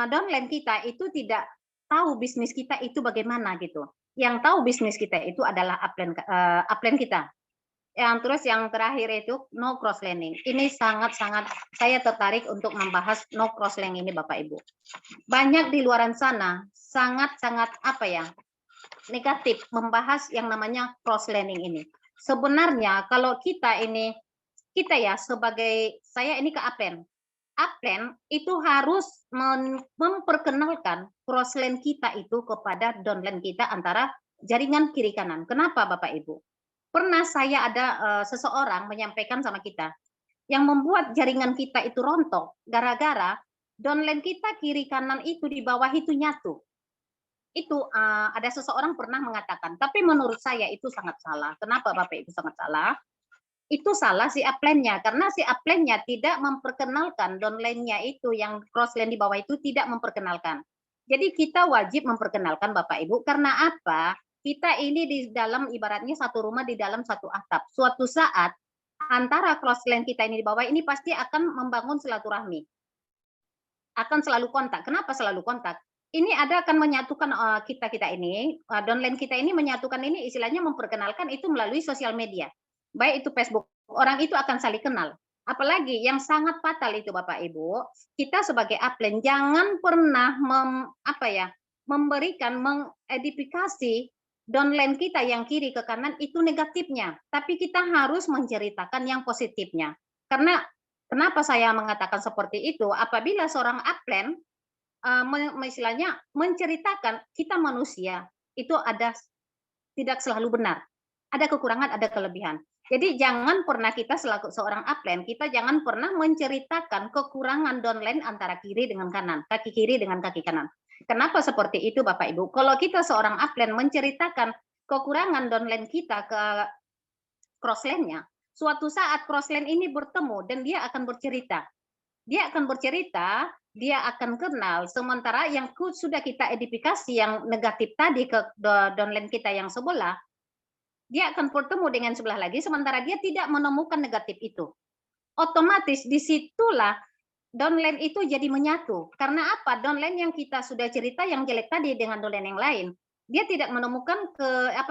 Downline kita itu tidak tahu bisnis kita itu bagaimana gitu. Yang tahu bisnis kita itu adalah upline kita. Terus yang terakhir itu no cross landing. Ini sangat-sangat saya tertarik untuk membahas no cross landing ini Bapak Ibu. Banyak di luaran sana sangat-sangat negatif membahas yang namanya cross landing ini. Sebenarnya kalau kita ya sebagai saya ini ke Upland itu harus memperkenalkan cross land kita itu kepada downland kita antara jaringan kiri kanan. Kenapa Bapak Ibu? Pernah saya ada seseorang menyampaikan sama kita, yang membuat jaringan kita itu rontok gara-gara downline kita kiri kanan itu di bawah itu nyatu. Itu ada seseorang pernah mengatakan, tapi menurut saya itu sangat salah. Kenapa Bapak Ibu sangat salah? Itu salah si upline-nya, karena si upline-nya tidak memperkenalkan downline-nya itu yang crossland di bawah itu tidak memperkenalkan. Jadi kita wajib memperkenalkan Bapak Ibu, karena apa? Kita ini di dalam ibaratnya satu rumah di dalam satu atap. Suatu saat antara crossland kita ini di bawah ini pasti akan membangun silaturahmi. Akan selalu kontak. Kenapa selalu kontak? Ini akan menyatukan kita ini, downline kita ini menyatukan ini istilahnya memperkenalkan itu melalui sosial media. Baik itu Facebook, orang itu akan saling kenal. Apalagi yang sangat fatal itu Bapak Ibu, kita sebagai upline jangan pernah memberikan mengedifikasi downline kita yang kiri ke kanan itu negatifnya, tapi kita harus menceritakan yang positifnya. Karena kenapa saya mengatakan seperti itu? Apabila seorang upline istilahnya menceritakan kita manusia itu tidak selalu benar, ada kekurangan, ada kelebihan. Jadi jangan pernah kita selaku seorang upline, kita jangan pernah menceritakan kekurangan downline antara kiri dengan kanan, kaki kiri dengan kaki kanan. Kenapa seperti itu Bapak Ibu? Kalau kita seorang upline menceritakan kekurangan downline kita ke crossland-nya, suatu saat crossland ini bertemu dan dia akan bercerita. Dia akan bercerita, dia akan kenal, sementara yang sudah kita edifikasi yang negatif tadi ke downline kita yang sebelah, dia akan bertemu dengan sebelah lagi, sementara dia tidak menemukan negatif itu. Otomatis disitulah downline itu jadi menyatu. Karena apa? Downline yang kita sudah cerita yang jelek tadi dengan downline yang lain, dia tidak menemukan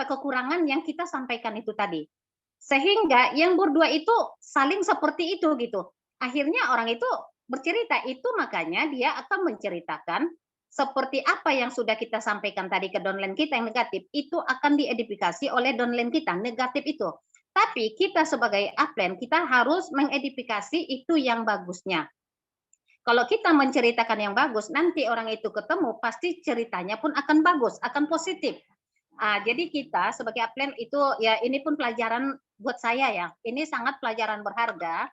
kekurangan yang kita sampaikan itu tadi. Sehingga yang berdua itu saling seperti itu gitu. Akhirnya orang itu bercerita, itu makanya dia akan menceritakan seperti apa yang sudah kita sampaikan tadi ke downline kita yang negatif, itu akan diedifikasi oleh downline kita, negatif itu. Tapi kita sebagai upline, kita harus mengedifikasi itu yang bagusnya. Kalau kita menceritakan yang bagus, nanti orang itu ketemu, pasti ceritanya pun akan bagus, akan positif. Jadi kita sebagai upline itu, ya ini pun pelajaran buat saya ya, ini sangat pelajaran berharga.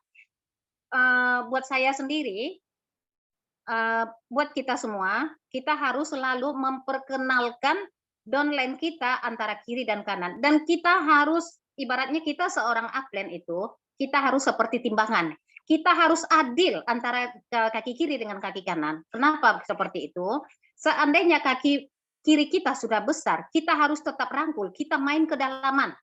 Buat saya sendiri, buat kita semua, kita harus selalu memperkenalkan downline kita antara kiri dan kanan. Dan kita harus, ibaratnya kita seorang upline itu, kita harus seperti timbangan. Kita harus adil antara kaki kiri dengan kaki kanan. Kenapa seperti itu? Seandainya kaki kiri kita sudah besar, kita harus tetap rangkul, kita main kedalaman.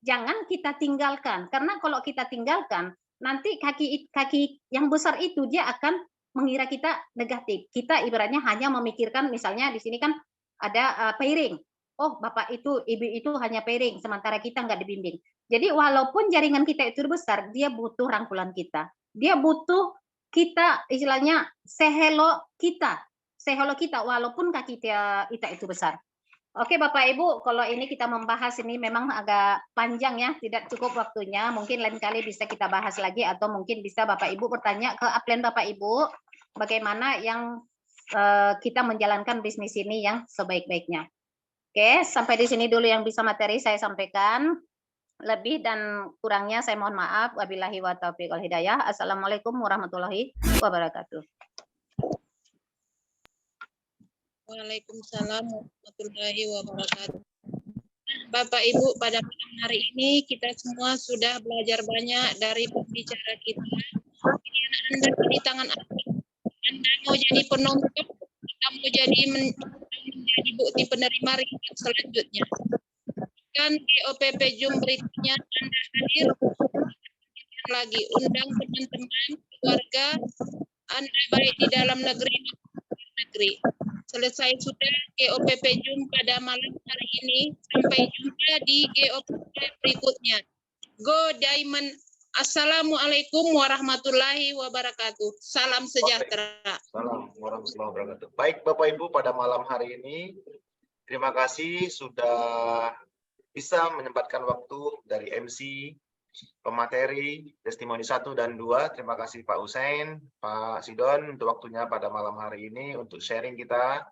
Jangan kita tinggalkan, karena kalau kita tinggalkan, nanti kaki yang besar itu dia akan mengira kita negatif. Kita ibaratnya hanya memikirkan, misalnya di sini kan ada pairing. Oh, bapak itu, ibu itu hanya pairing, sementara kita nggak dibimbing. Jadi walaupun jaringan kita itu besar, dia butuh rangkulan kita. Dia butuh kita, istilahnya sehelo kita, walaupun kaki kita itu besar. Oke Bapak Ibu, kalau ini kita membahas ini memang agak panjang ya, tidak cukup waktunya. Mungkin lain kali bisa kita bahas lagi, atau mungkin bisa Bapak Ibu bertanya ke upline Bapak Ibu, bagaimana yang kita menjalankan bisnis ini yang sebaik-baiknya. Oke, sampai di sini dulu yang bisa materi saya sampaikan. Lebih dan kurangnya saya mohon maaf. Wabillahi wa taufiq wal hidayah. Assalamualaikum warahmatullahi wabarakatuh. Waalaikumsalam warahmatullahi wabarakatuh. Bapak Ibu, pada malam hari ini kita semua sudah belajar banyak dari pembicara kita. Anda di tangan Anda mau jadi penonton, kita mau jadi menjadi bukti penerima riwayat selanjutnya. Dan GOPP Zoom berikutnya Anda hadir lagi, undang teman-teman, keluarga Anda baik di dalam negeri maupun luar negeri. Selesai sudah GOPP Zoom pada malam hari ini. Sampai jumpa di GOPP berikutnya. Go Diamond. Assalamualaikum warahmatullahi wabarakatuh. Salam sejahtera. Assalamualaikum warahmatullahi wabarakatuh. Baik Bapak Ibu, pada malam hari ini terima kasih sudah bisa menyempatkan waktu dari MC, pemateri, testimoni 1 dan 2. Terima kasih Pak Usain, Pak Sidon untuk waktunya pada malam hari ini untuk sharing kita.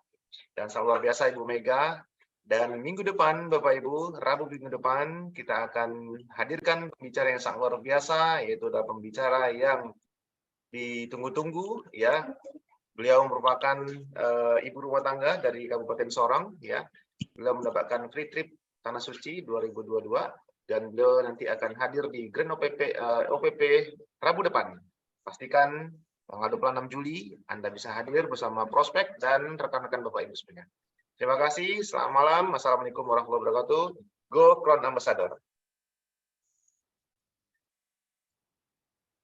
Dan sangat luar biasa Ibu Mega. Dan minggu depan Bapak Ibu, Rabu minggu depan kita akan hadirkan pembicara yang sangat luar biasa, yaitu adalah pembicara yang ditunggu-tunggu ya. Beliau merupakan ibu rumah tangga dari Kabupaten Sorong ya. Beliau mendapatkan free trip Tanah Suci 2022 dan beliau nanti akan hadir di Grand OPP Rabu depan. Pastikan tanggal 26 Juli Anda bisa hadir bersama prospek dan rekan-rekan Bapak Ibu semuanya. Terima kasih, selamat malam. Assalamualaikum warahmatullahi wabarakatuh. Go Crown Ambassador.